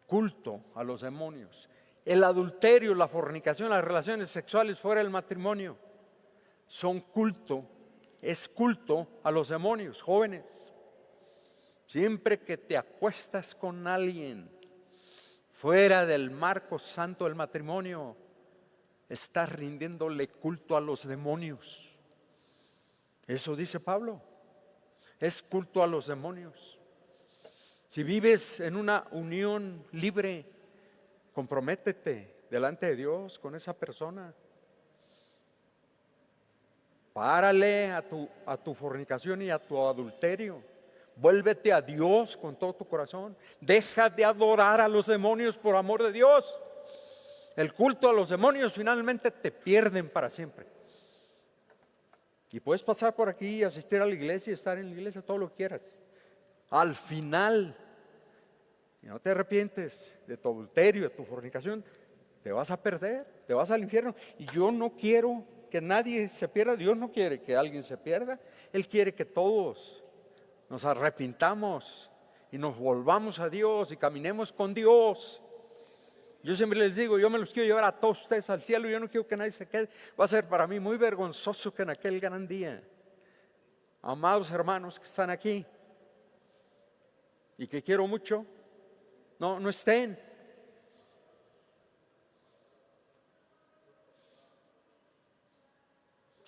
Culto a los demonios. El adulterio, la fornicación, las relaciones sexuales fuera del matrimonio son culto, es culto a los demonios. Jóvenes, siempre que te acuestas con alguien fuera del marco santo del matrimonio, estás rindiéndole culto a los demonios. Eso dice Pablo, es culto a los demonios. Si vives en una unión libre, comprométete delante de Dios con esa persona. Párale a tu fornicación y a tu adulterio. Vuélvete a Dios con todo tu corazón. Deja de adorar a los demonios por amor de Dios. El culto a los demonios finalmente te pierden para siempre. Y puedes pasar por aquí y asistir a la iglesia y estar en la iglesia todo lo que quieras. Al final, y no te arrepientes de tu adulterio, de tu fornicación, te vas a perder, te vas al infierno. Y yo no quiero que nadie se pierda. Dios no quiere que alguien se pierda. Él quiere que todos nos arrepintamos y nos volvamos a Dios y caminemos con Dios. Yo siempre les digo, yo me los quiero llevar a todos ustedes al cielo. Yo no quiero que nadie se quede. Va a ser para mí muy vergonzoso que en aquel gran día, amados hermanos que están aquí y que quiero mucho, no estén.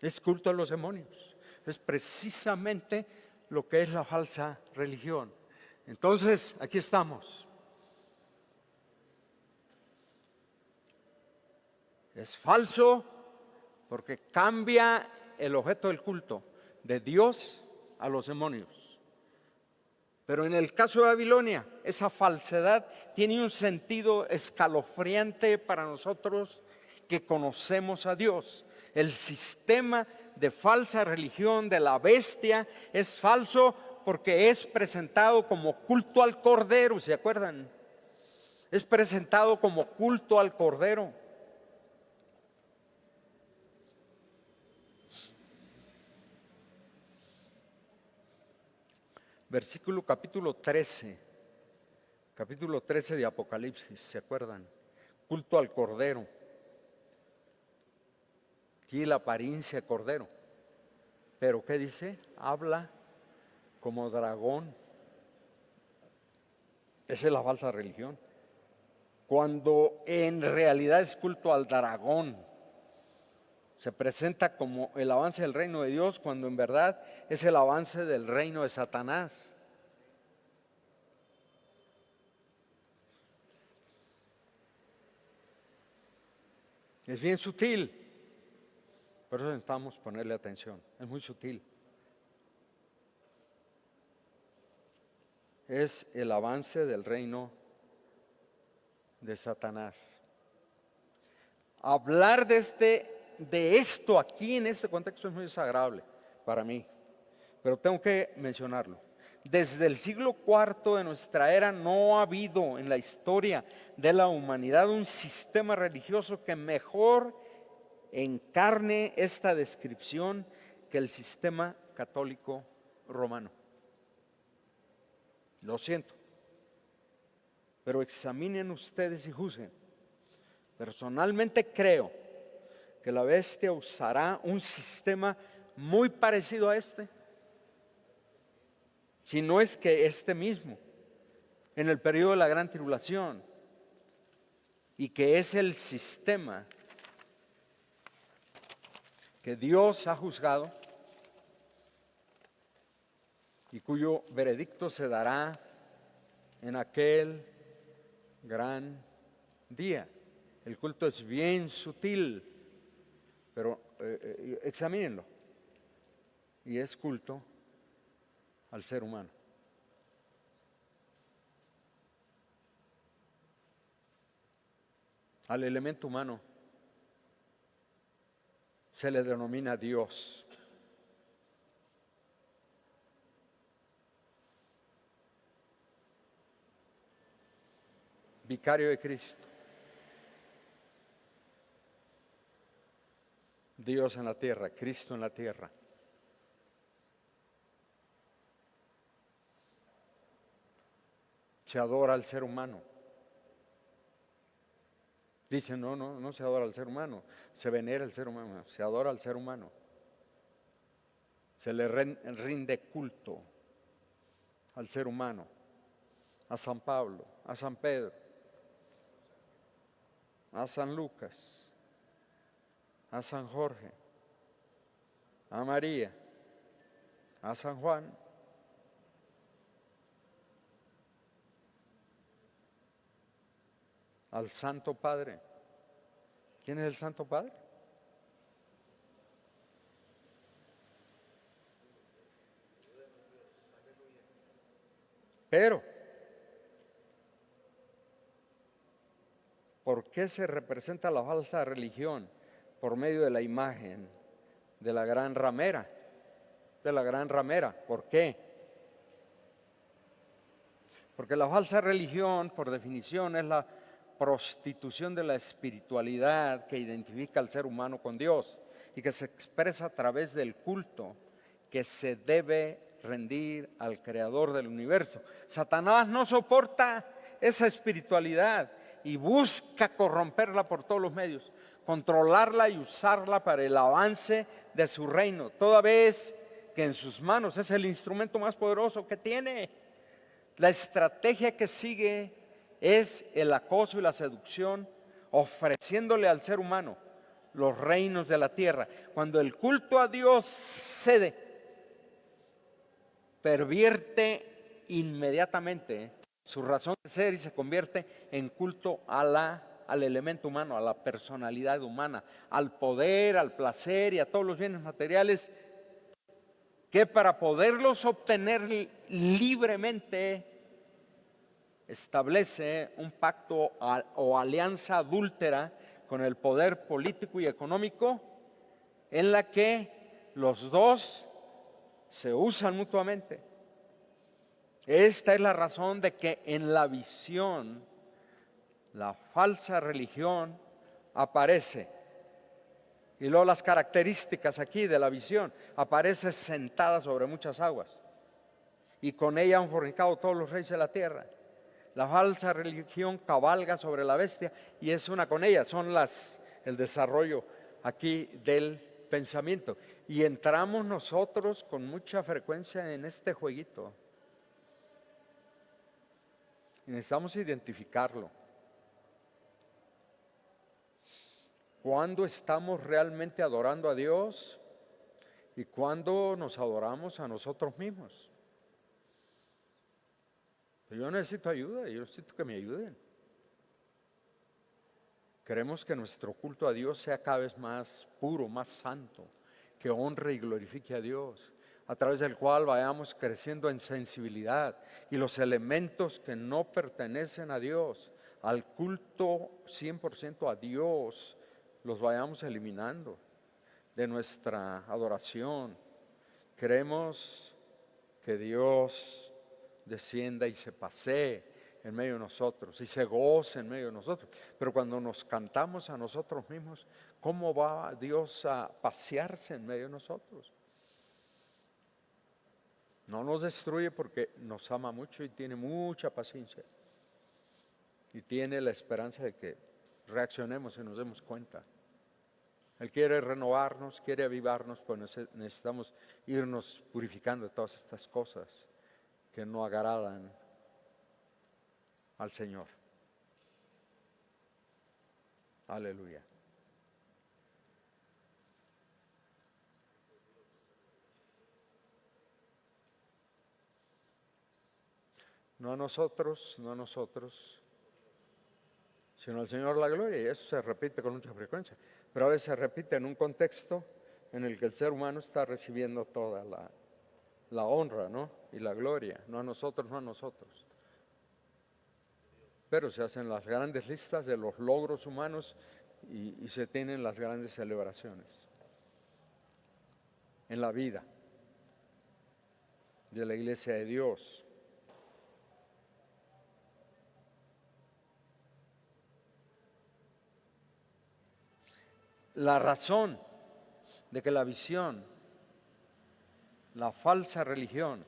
Es culto a los demonios. Es precisamente lo que es la falsa religión. Entonces, aquí estamos. Es falso porque cambia el objeto del culto de Dios a los demonios. Pero en el caso de Babilonia, esa falsedad tiene un sentido escalofriante para nosotros que conocemos a Dios. El sistema de falsa religión de la bestia es falso porque es presentado como culto al Cordero, ¿se acuerdan? Es presentado como culto al Cordero. Capítulo 13 de Apocalipsis, ¿se acuerdan? Culto al Cordero. Aquí la apariencia de Cordero. Pero ¿qué dice? Habla como dragón. Esa es la falsa religión. Cuando en realidad es culto al dragón. Se presenta como el avance del reino de Dios, cuando en verdad es el avance del reino de Satanás. Es bien sutil. Por eso necesitamos ponerle atención, es muy sutil. Es el avance del reino de Satanás. Hablar de esto aquí en este contexto es muy desagradable para mí, pero tengo que mencionarlo. Desde el siglo IV de nuestra era no ha habido en la historia de la humanidad un sistema religioso que mejor encarne esta descripción que el sistema católico romano. Lo siento, pero examinen ustedes y juzguen. Personalmente creo que la bestia usará un sistema muy parecido a este, si no es que este mismo, en el periodo de la gran tribulación, y que es el sistema que Dios ha juzgado y cuyo veredicto se dará en aquel gran día. El culto es bien sutil, pero examínenlo. Y es culto al ser humano. Al elemento humano se le denomina Dios. Vicario de Cristo. Dios en la tierra, Cristo en la tierra. Se adora al ser humano. Dicen, no se adora al ser humano, se venera al ser humano, se adora al ser humano. Se le rinde culto al ser humano, a San Pablo, a San Pedro, a San Lucas, a San Jorge, a María, a San Juan. Al Santo Padre. ¿Quién es el Santo Padre? Pero, ¿por qué se representa la falsa religión? Por medio de la imagen de la gran ramera. De la gran ramera. ¿Por qué? Porque la falsa religión, por definición, es la prostitución de la espiritualidad que identifica al ser humano con Dios y que se expresa a través del culto que se debe rendir al creador del universo. Satanás no soporta esa espiritualidad y busca corromperla por todos los medios, controlarla y usarla para el avance de su reino, toda vez que en sus manos es el instrumento más poderoso que tiene. La estrategia que sigue es el acoso y la seducción, ofreciéndole al ser humano los reinos de la tierra. Cuando el culto a Dios cede, pervierte inmediatamente su razón de ser y se convierte en culto al elemento humano, a la personalidad humana, al poder, al placer y a todos los bienes materiales que para poderlos obtener libremente establece un pacto o alianza adúltera con el poder político y económico en la que los dos se usan mutuamente. Esta es la razón de que en la visión la falsa religión aparece. Y luego las características aquí de la visión: aparece sentada sobre muchas aguas y con ella han fornicado todos los reyes de la tierra. La falsa religión cabalga sobre la bestia y es una con ella. Son el desarrollo aquí del pensamiento. Y entramos nosotros con mucha frecuencia en este jueguito. Y necesitamos identificarlo. ¿Cuándo estamos realmente adorando a Dios y cuándo nos adoramos a nosotros mismos? Yo necesito ayuda, yo necesito que me ayuden. Queremos que nuestro culto a Dios sea cada vez más puro, más santo, que honre y glorifique a Dios, a través del cual vayamos creciendo en sensibilidad y los elementos que no pertenecen a Dios, al culto 100% a Dios, los vayamos eliminando de nuestra adoración. Queremos que Dios descienda y se pasee en medio de nosotros y se goce en medio de nosotros. Pero cuando nos cantamos a nosotros mismos, ¿cómo va Dios a pasearse en medio de nosotros? No nos destruye porque nos ama mucho y tiene mucha paciencia. Y tiene la esperanza de que reaccionemos y nos demos cuenta. Él quiere renovarnos, quiere avivarnos, pues necesitamos irnos purificando de todas estas cosas que no agradan al Señor. Aleluya. No a nosotros, sino al Señor la gloria, y eso se repite con mucha frecuencia, pero a veces se repite en un contexto en el que el ser humano está recibiendo toda la honra, ¿no? Y la gloria, no a nosotros. Pero se hacen las grandes listas de los logros humanos y se tienen las grandes celebraciones en la vida de la iglesia de Dios. La razón de que la visión, la falsa religión,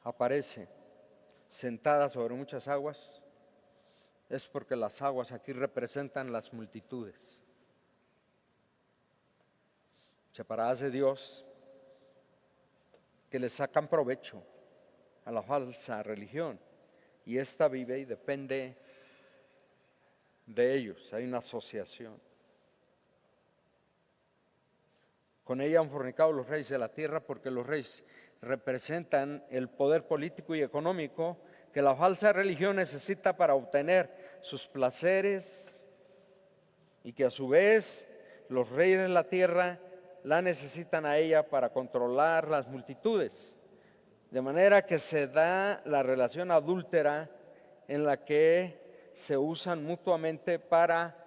aparece sentada sobre muchas aguas es porque las aguas aquí representan las multitudes separadas de Dios, que le sacan provecho a la falsa religión, y esta vive y depende de ellos. Hay una asociación. Con ella han fornicado los reyes de la tierra, porque los reyes representan el poder político y económico que la falsa religión necesita para obtener sus placeres, y que a su vez los reyes de la tierra la necesitan a ella para controlar las multitudes. De manera que se da la relación adúltera en la que se usan mutuamente para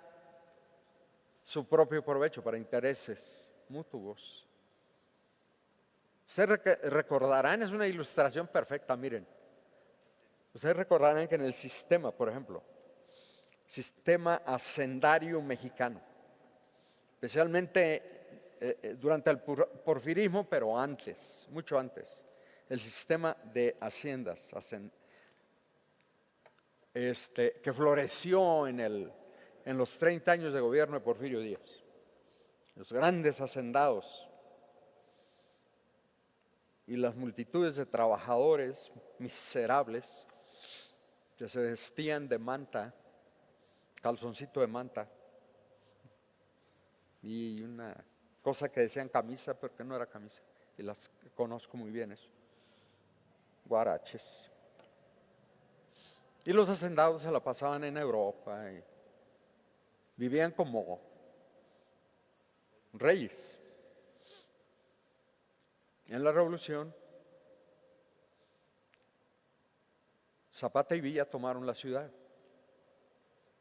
su propio provecho, para intereses mutuos. Ustedes recordarán, es una ilustración perfecta, miren. Ustedes recordarán que en el sistema, por ejemplo, sistema hacendario mexicano, especialmente durante el porfirismo, pero antes, mucho antes, el sistema de haciendas que floreció en los 30 años de gobierno de Porfirio Díaz. Los grandes hacendados y las multitudes de trabajadores miserables que se vestían de manta, calzoncito de manta, y una cosa que decían camisa, pero que no era camisa, y las conozco muy bien eso, guaraches. Y los hacendados se la pasaban en Europa y vivían como reyes. En la Revolución, Zapata y Villa tomaron la ciudad,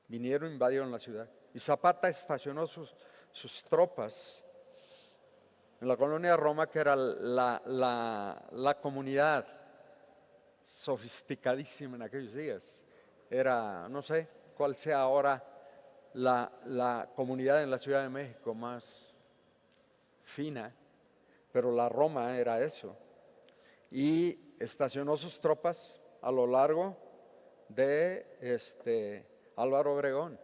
vinieron, invadieron la ciudad, y Zapata estacionó sus tropas en la colonia Roma, que era la comunidad sofisticadísima en aquellos días. Era, no sé cuál sea ahora la comunidad en la Ciudad de México más fina, pero la Roma era eso. Y estacionó sus tropas a lo largo de Álvaro Obregón.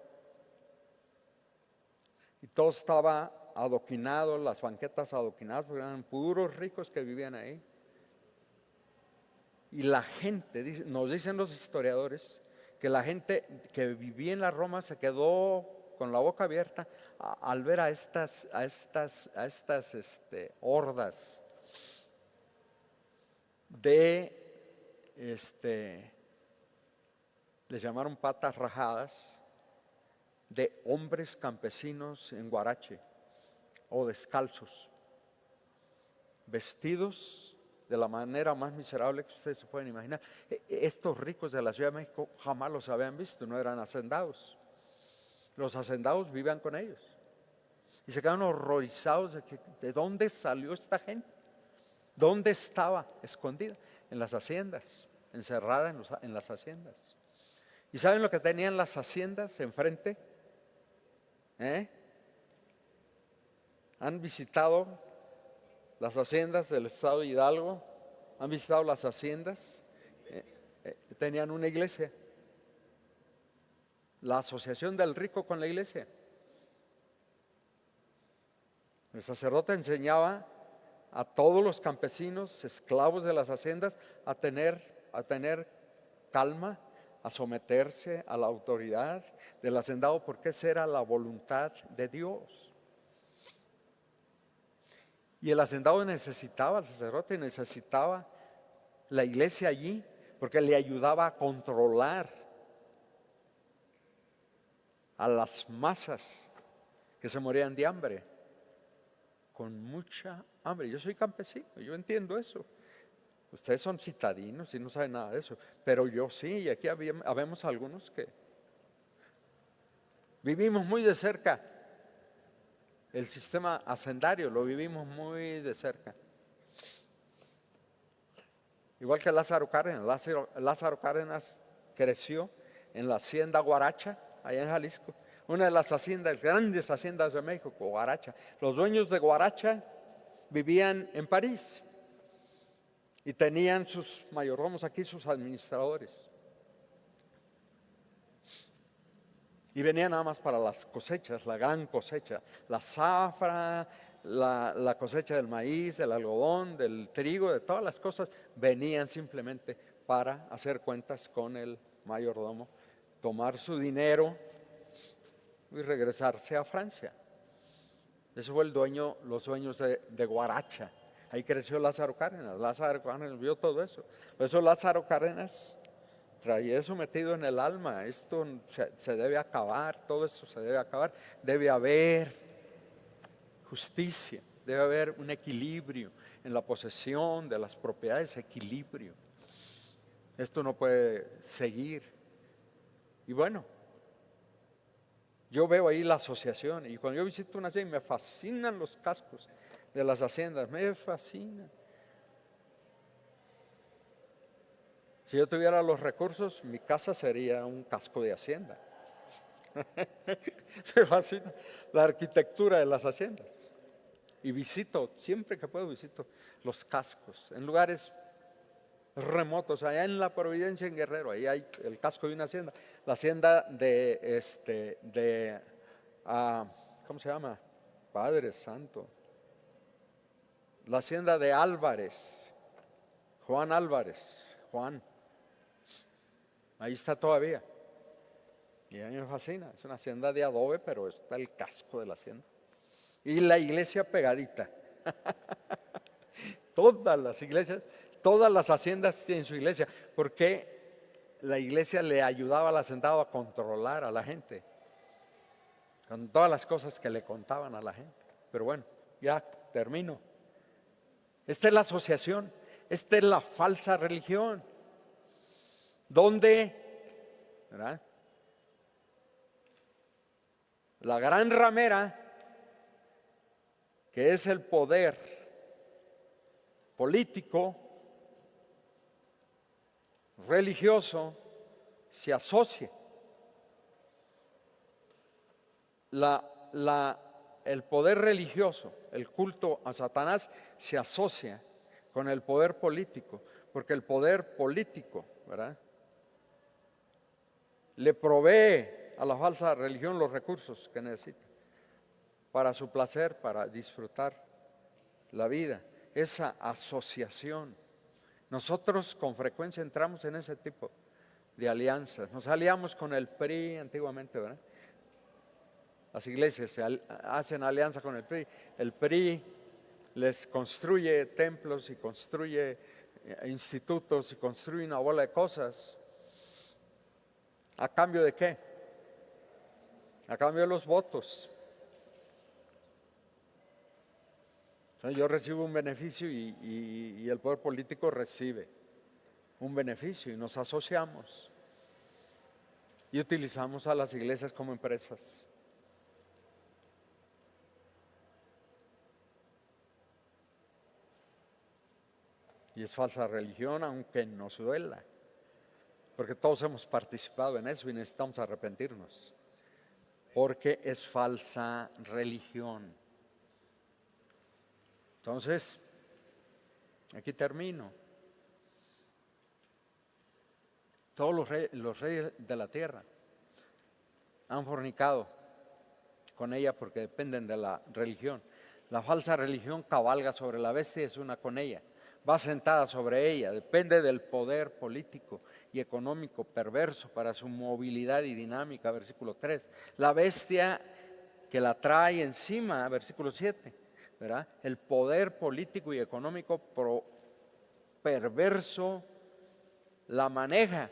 Y todo estaba adoquinado, las banquetas adoquinadas, porque eran puros ricos que vivían ahí. Y la gente, nos dicen los historiadores, que la gente que vivía en la Roma se quedó con la boca abierta al ver a estas hordas de les llamaron patas rajadas, de hombres campesinos en Guarache o descalzos, vestidos de la manera más miserable que ustedes se pueden imaginar. Estos ricos de la Ciudad de México jamás los habían visto, no eran hacendados. Los hacendados vivían con ellos y se quedaron horrorizados de dónde salió esta gente, dónde estaba escondida, en las haciendas, encerrada en las haciendas. ¿Y saben lo que tenían las haciendas enfrente? ¿Han visitado las haciendas del estado de Hidalgo? ¿Han visitado las haciendas? Tenían una iglesia. La asociación del rico con la iglesia. El sacerdote enseñaba a todos los campesinos, esclavos de las haciendas, a tener calma, a someterse a la autoridad del hacendado, porque esa era la voluntad de Dios. Y el hacendado necesitaba, el sacerdote necesitaba la iglesia allí, porque le ayudaba a controlar a las masas que se morían de hambre, con mucha hambre. Yo soy campesino, yo entiendo eso. Ustedes son citadinos y no saben nada de eso, pero yo sí, y aquí habemos algunos que vivimos muy de cerca el sistema hacendario, lo vivimos muy de cerca. Igual que Lázaro Cárdenas. Lázaro Cárdenas creció en la hacienda Guaracha, allá en Jalisco, una de las haciendas, grandes haciendas de México, Guaracha. Los dueños de Guaracha vivían en París y tenían sus mayordomos aquí, sus administradores. Y venían nada más para las cosechas, la gran cosecha, la zafra, la cosecha del maíz, del algodón, del trigo, de todas las cosas, venían simplemente para hacer cuentas con el mayordomo, tomar su dinero y regresarse a Francia. Ese fue los dueños de Guaracha. Ahí creció Lázaro Cárdenas. Lázaro Cárdenas vio todo eso. Por eso Lázaro Cárdenas traía eso metido en el alma. Esto se debe acabar, todo esto se debe acabar. Debe haber justicia, debe haber un equilibrio en la posesión de las propiedades, equilibrio. Esto no puede seguir. Y bueno, yo veo ahí la asociación, y cuando yo visito una hacienda me fascinan los cascos de las haciendas, me fascinan. Si yo tuviera los recursos, mi casa sería un casco de hacienda. Me fascina la arquitectura de las haciendas. Y visito, siempre que puedo visito los cascos, en lugares remotos, allá en La Providencia, en Guerrero, ahí hay el casco de una hacienda, la hacienda ¿cómo se llama? Padre Santo, la hacienda de Álvarez, Juan Álvarez, ahí está todavía, y a mí me fascina, es una hacienda de adobe, pero está el casco de la hacienda, y la iglesia pegadita. Todas las iglesias, todas las haciendas tienen su iglesia, porque la iglesia le ayudaba al hacendado a controlar a la gente, con todas las cosas que le contaban a la gente. Pero bueno, ya termino. Esta es la asociación, esta es la falsa religión, donde, ¿verdad?, la gran ramera, que es el poder político, religioso, se asocia. El poder religioso, el culto a Satanás, se asocia con el poder político, porque el poder político, ¿verdad?, le provee a la falsa religión los recursos que necesita para su placer, para disfrutar la vida. Esa asociación. Nosotros con frecuencia entramos en ese tipo de alianzas. Nos aliamos con el PRI antiguamente, ¿verdad? Las iglesias hacen alianza con el PRI. El PRI les construye templos y construye institutos y construye una bola de cosas. ¿A cambio de qué? A cambio de los votos. Entonces yo recibo un beneficio y el poder político recibe un beneficio y nos asociamos y utilizamos a las iglesias como empresas. Y es falsa religión, aunque nos duela, porque todos hemos participado en eso y necesitamos arrepentirnos, porque es falsa religión. Entonces, aquí termino. Todos los reyes de la tierra han fornicado con ella porque dependen de la religión. La falsa religión cabalga sobre la bestia y es una con ella. Va sentada sobre ella, depende del poder político y económico perverso para su movilidad y dinámica, versículo 3. La bestia que la trae encima, versículo 7, ¿verdad? El poder político y económico perverso la maneja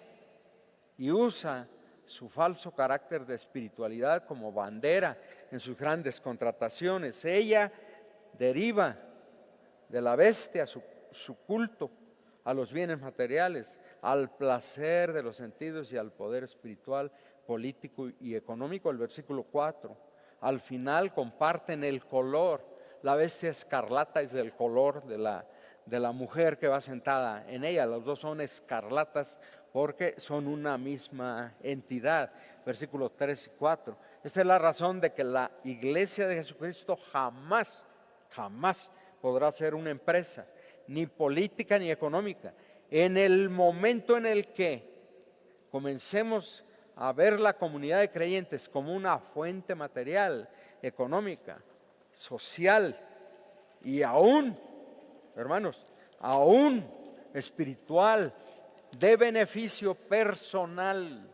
y usa su falso carácter de espiritualidad como bandera en sus grandes contrataciones. Ella deriva de la bestia su culto a los bienes materiales, al placer de los sentidos y al poder espiritual, político y económico. El versículo 4, al final comparten el color. La bestia escarlata es el color de la mujer que va sentada en ella. Los dos son escarlatas porque son una misma entidad. Versículos 3 y 4. Esta es la razón de que la iglesia de Jesucristo jamás podrá ser una empresa, ni política ni económica. En el momento en el que comencemos a ver la comunidad de creyentes como una fuente material, económica, social y aún, hermanos, aún espiritual, de beneficio personal,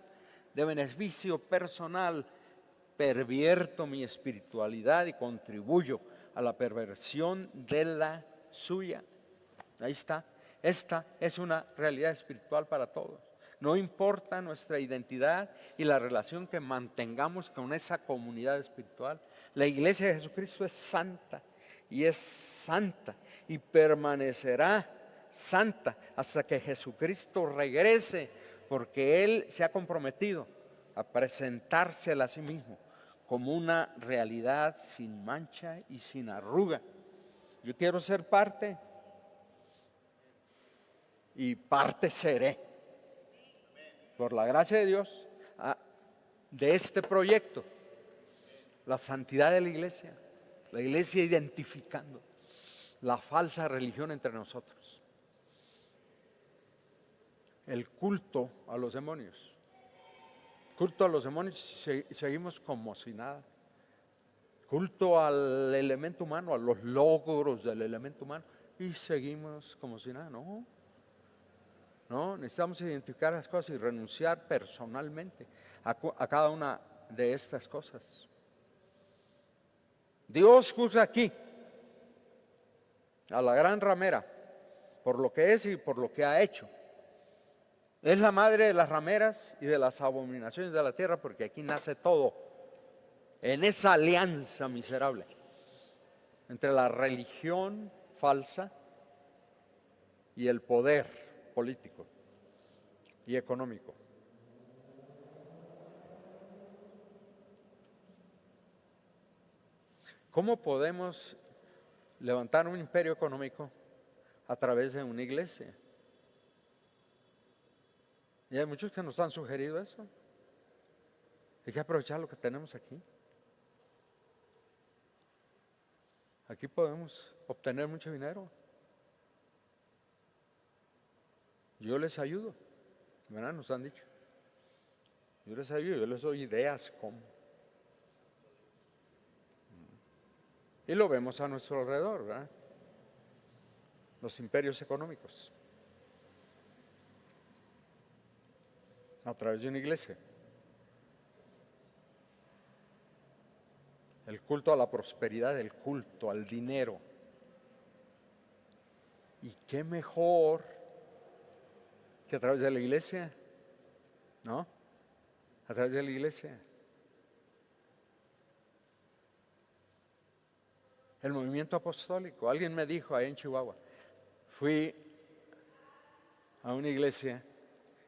pervierto mi espiritualidad y contribuyo a la perversión de la suya. Ahí está. Esta es una realidad espiritual para todos. No importa nuestra identidad y la relación que mantengamos con esa comunidad espiritual. La iglesia de Jesucristo es santa y permanecerá santa hasta que Jesucristo regrese, porque Él se ha comprometido a presentársela a sí mismo como una realidad sin mancha y sin arruga. Yo quiero ser parte y parte seré, por la gracia de Dios, de este proyecto, la santidad de la iglesia identificando la falsa religión entre nosotros, el culto a los demonios. Culto a los demonios y seguimos como si nada. Culto al elemento humano, a los logros del elemento humano y seguimos como si nada. No, necesitamos identificar las cosas y renunciar personalmente a cada una de estas cosas. Dios juzga aquí a la gran ramera por lo que es y por lo que ha hecho. Es la madre de las rameras y de las abominaciones de la tierra, porque aquí nace todo, en esa alianza miserable entre la religión falsa y el poder político y económico. ¿Cómo podemos levantar un imperio económico a través de una iglesia? Y hay muchos que nos han sugerido eso. Hay que aprovechar lo que tenemos aquí. Aquí podemos obtener mucho dinero. Yo les ayudo, ¿verdad? Nos han dicho. Yo les ayudo, yo les doy ideas cómo. Y lo vemos a nuestro alrededor, ¿verdad? Los imperios económicos. A través de una iglesia. El culto a la prosperidad, el culto al dinero. ¿Y qué mejor que a través de la iglesia? ¿No? a través de la iglesia. El movimiento apostólico. Alguien me dijo ahí en Chihuahua, fui a una iglesia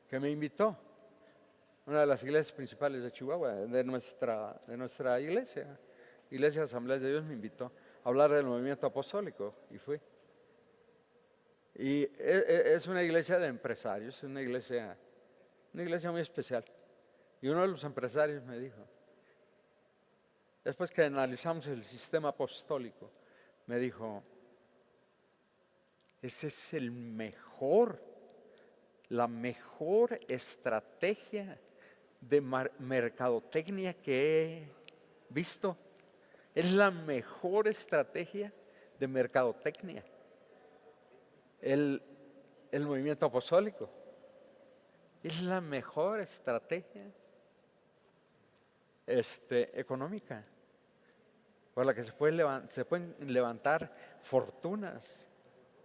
que me invitó, una de las iglesias principales de Chihuahua, de nuestra iglesia, Iglesia de Asambleas de Dios, me invitó a hablar del movimiento apostólico y fui. Y es una iglesia de empresarios, una iglesia muy especial. Y uno de los empresarios me dijo, después que analizamos el sistema apostólico, me dijo, ese es la mejor estrategia de mercadotecnia que he visto. Es la mejor estrategia de mercadotecnia. El movimiento apostólico es la mejor estrategia económica por la que se pueden levantar fortunas.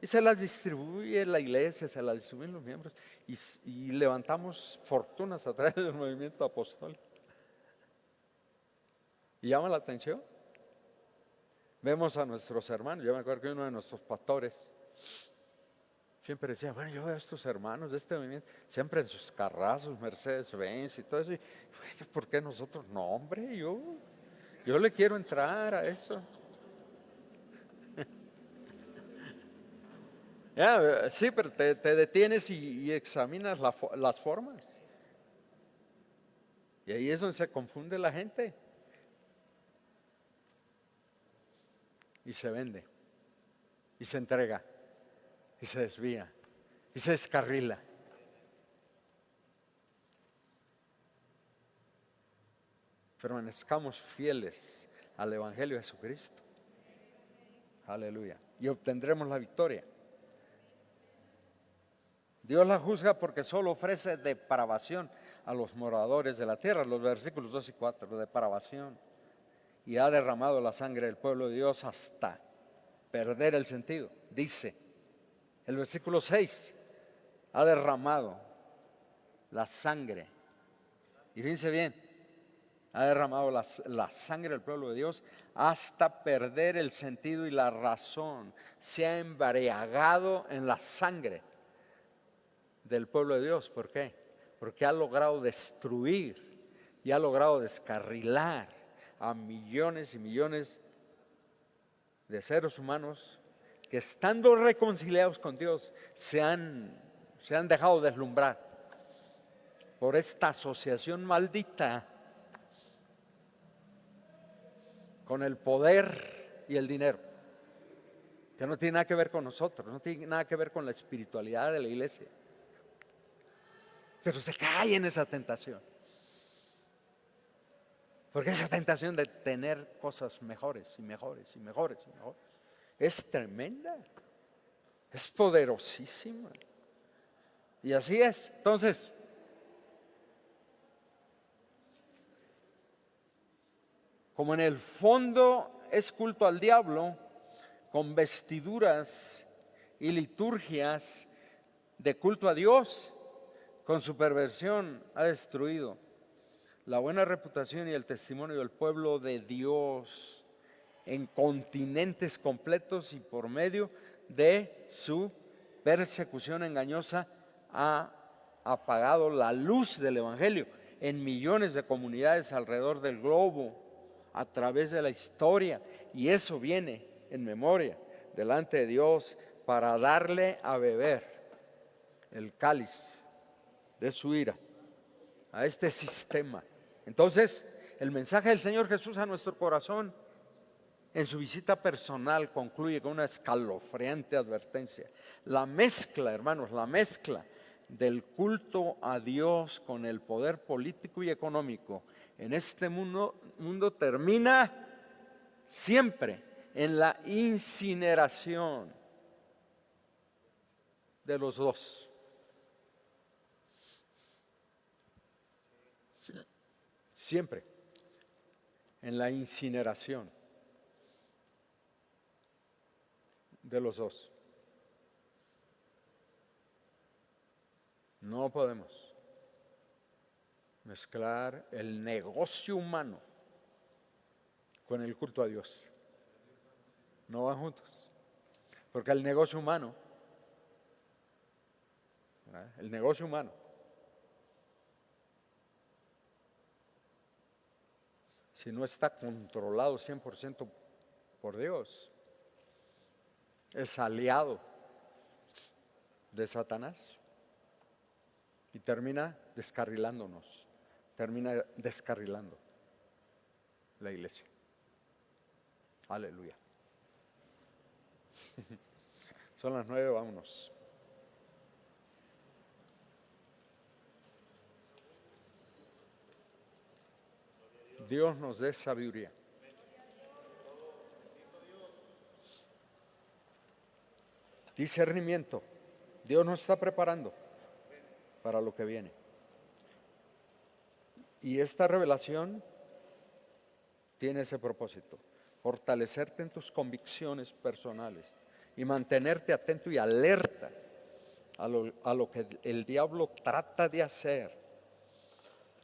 Y se las distribuye la iglesia, se las distribuyen los miembros y levantamos fortunas a través del movimiento apostólico. Y llama la atención. Vemos a nuestros hermanos. Yo me acuerdo que uno de nuestros pastores siempre decía, bueno, yo veo a estos hermanos de este movimiento, siempre en sus carrazos, Mercedes-Benz y todo eso. Y, ¿por qué nosotros? No, hombre, yo le quiero entrar a eso. Sí, pero te detienes y examinas las formas. Y ahí es donde se confunde la gente. Y se vende. Y se entrega. Y se desvía. Y se descarrila. Permanezcamos fieles al Evangelio de Jesucristo. Aleluya. Y obtendremos la victoria. Dios la juzga porque solo ofrece depravación a los moradores de la tierra. Los versículos 2 y 4, depravación. Y ha derramado la sangre del pueblo de Dios hasta perder el sentido. Dice el versículo 6, ha derramado la sangre. Y fíjense bien, ha derramado la sangre del pueblo de Dios hasta perder el sentido y la razón. Se ha embriagado en la sangre del pueblo de Dios. ¿Por qué? Porque ha logrado destruir y ha logrado descarrilar a millones y millones de seres humanos que, estando reconciliados con Dios, se han dejado deslumbrar por esta asociación maldita con el poder y el dinero, que no tiene nada que ver con nosotros, no tiene nada que ver con la espiritualidad de la iglesia. Pero se cae en esa tentación. Porque esa tentación de tener cosas mejores y mejores y mejores y mejores es tremenda, es poderosísima. Y así es. Entonces, como en el fondo es culto al diablo, con vestiduras y liturgias de culto a Dios, con su perversión ha destruido la buena reputación y el testimonio del pueblo de Dios en continentes completos, y por medio de su persecución engañosa ha apagado la luz del Evangelio en millones de comunidades alrededor del globo a través de la historia. Y eso viene en memoria delante de Dios para darle a beber el cáliz de su ira a este sistema. Entonces, el mensaje del Señor Jesús a nuestro corazón en su visita personal concluye con una escalofriante advertencia. La mezcla, hermanos, la mezcla del culto a Dios con el poder político y económico en este mundo termina siempre en la incineración de los dos. Siempre en la incineración de los dos. No podemos mezclar el negocio humano con el culto a Dios. No van juntos. Porque el negocio humano, ¿verdad? El negocio humano, si no está controlado 100% por Dios, es aliado de Satanás y termina descarrilándonos, termina descarrilando la iglesia. Aleluya. Son las 9, vámonos. Dios nos dé sabiduría. Discernimiento. Dios nos está preparando para lo que viene. Y esta revelación tiene ese propósito: fortalecerte en tus convicciones personales y mantenerte atento y alerta a lo que el diablo trata de hacer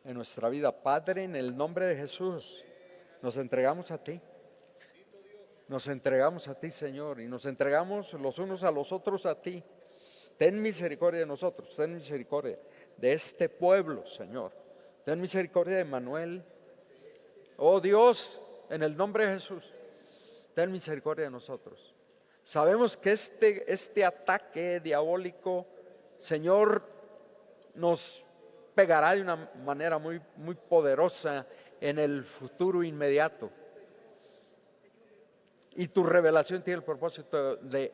en nuestra vida. Padre, en el nombre de Jesús, nos entregamos a ti. Nos entregamos a ti, Señor, y nos entregamos los unos a los otros a ti. Ten misericordia de nosotros, ten misericordia de este pueblo, Señor. Ten misericordia de Manuel. Oh Dios, en el nombre de Jesús, ten misericordia de nosotros. Sabemos que este ataque diabólico, Señor, nos pegará de una manera muy, muy poderosa en el futuro inmediato. Y tu revelación tiene el propósito de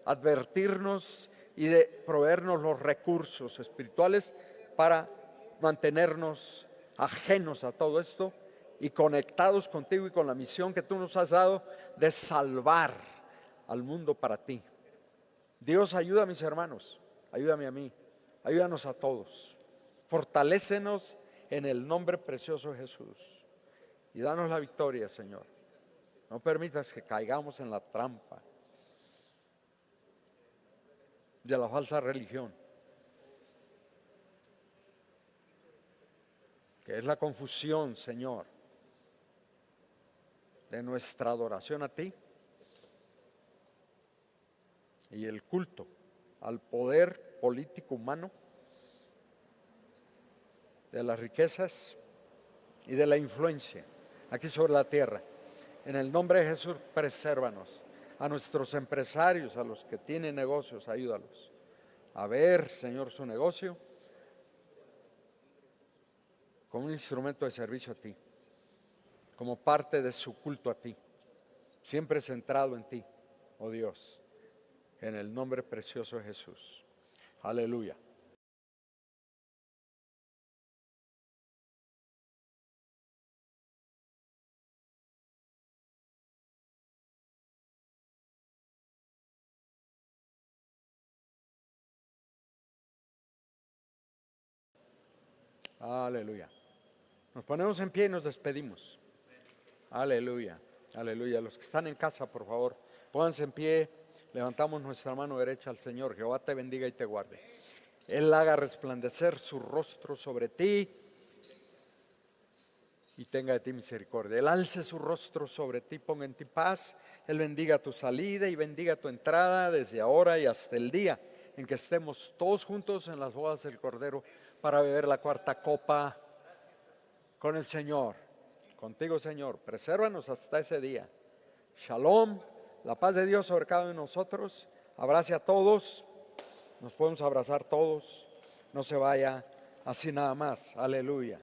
advertirnos y de proveernos los recursos espirituales para mantenernos ajenos a todo esto y conectados contigo y con la misión que tú nos has dado de salvar al mundo para ti. Dios, ayuda a mis hermanos, ayúdame a mí, ayúdanos a todos. Fortalécenos en el nombre precioso de Jesús y danos la victoria, Señor. No permitas que caigamos en la trampa de la falsa religión, que es la confusión, Señor, de nuestra adoración a ti y el culto al poder político humano, de las riquezas y de la influencia aquí sobre la tierra. En el nombre de Jesús, presérvanos. A nuestros empresarios, a los que tienen negocios, ayúdalos a ver, Señor, su negocio como un instrumento de servicio a ti, como parte de su culto a ti, siempre centrado en ti, oh Dios, en el nombre precioso de Jesús. Aleluya. Aleluya. Nos ponemos en pie y nos despedimos. Aleluya, aleluya. Los que están en casa, por favor, pónganse en pie. Levantamos nuestra mano derecha al Señor. Jehová te bendiga y te guarde. Él haga resplandecer su rostro sobre ti y tenga de ti misericordia. Él alce su rostro sobre ti, ponga en ti paz. Él bendiga tu salida y bendiga tu entrada desde ahora y hasta el día en que estemos todos juntos en las bodas del Cordero para beber la cuarta copa con el Señor. Contigo, Señor, presérvanos hasta ese día. Shalom, la paz de Dios sobre cada uno de nosotros. Abrace a todos, nos podemos abrazar todos. No se vaya así nada más. Aleluya.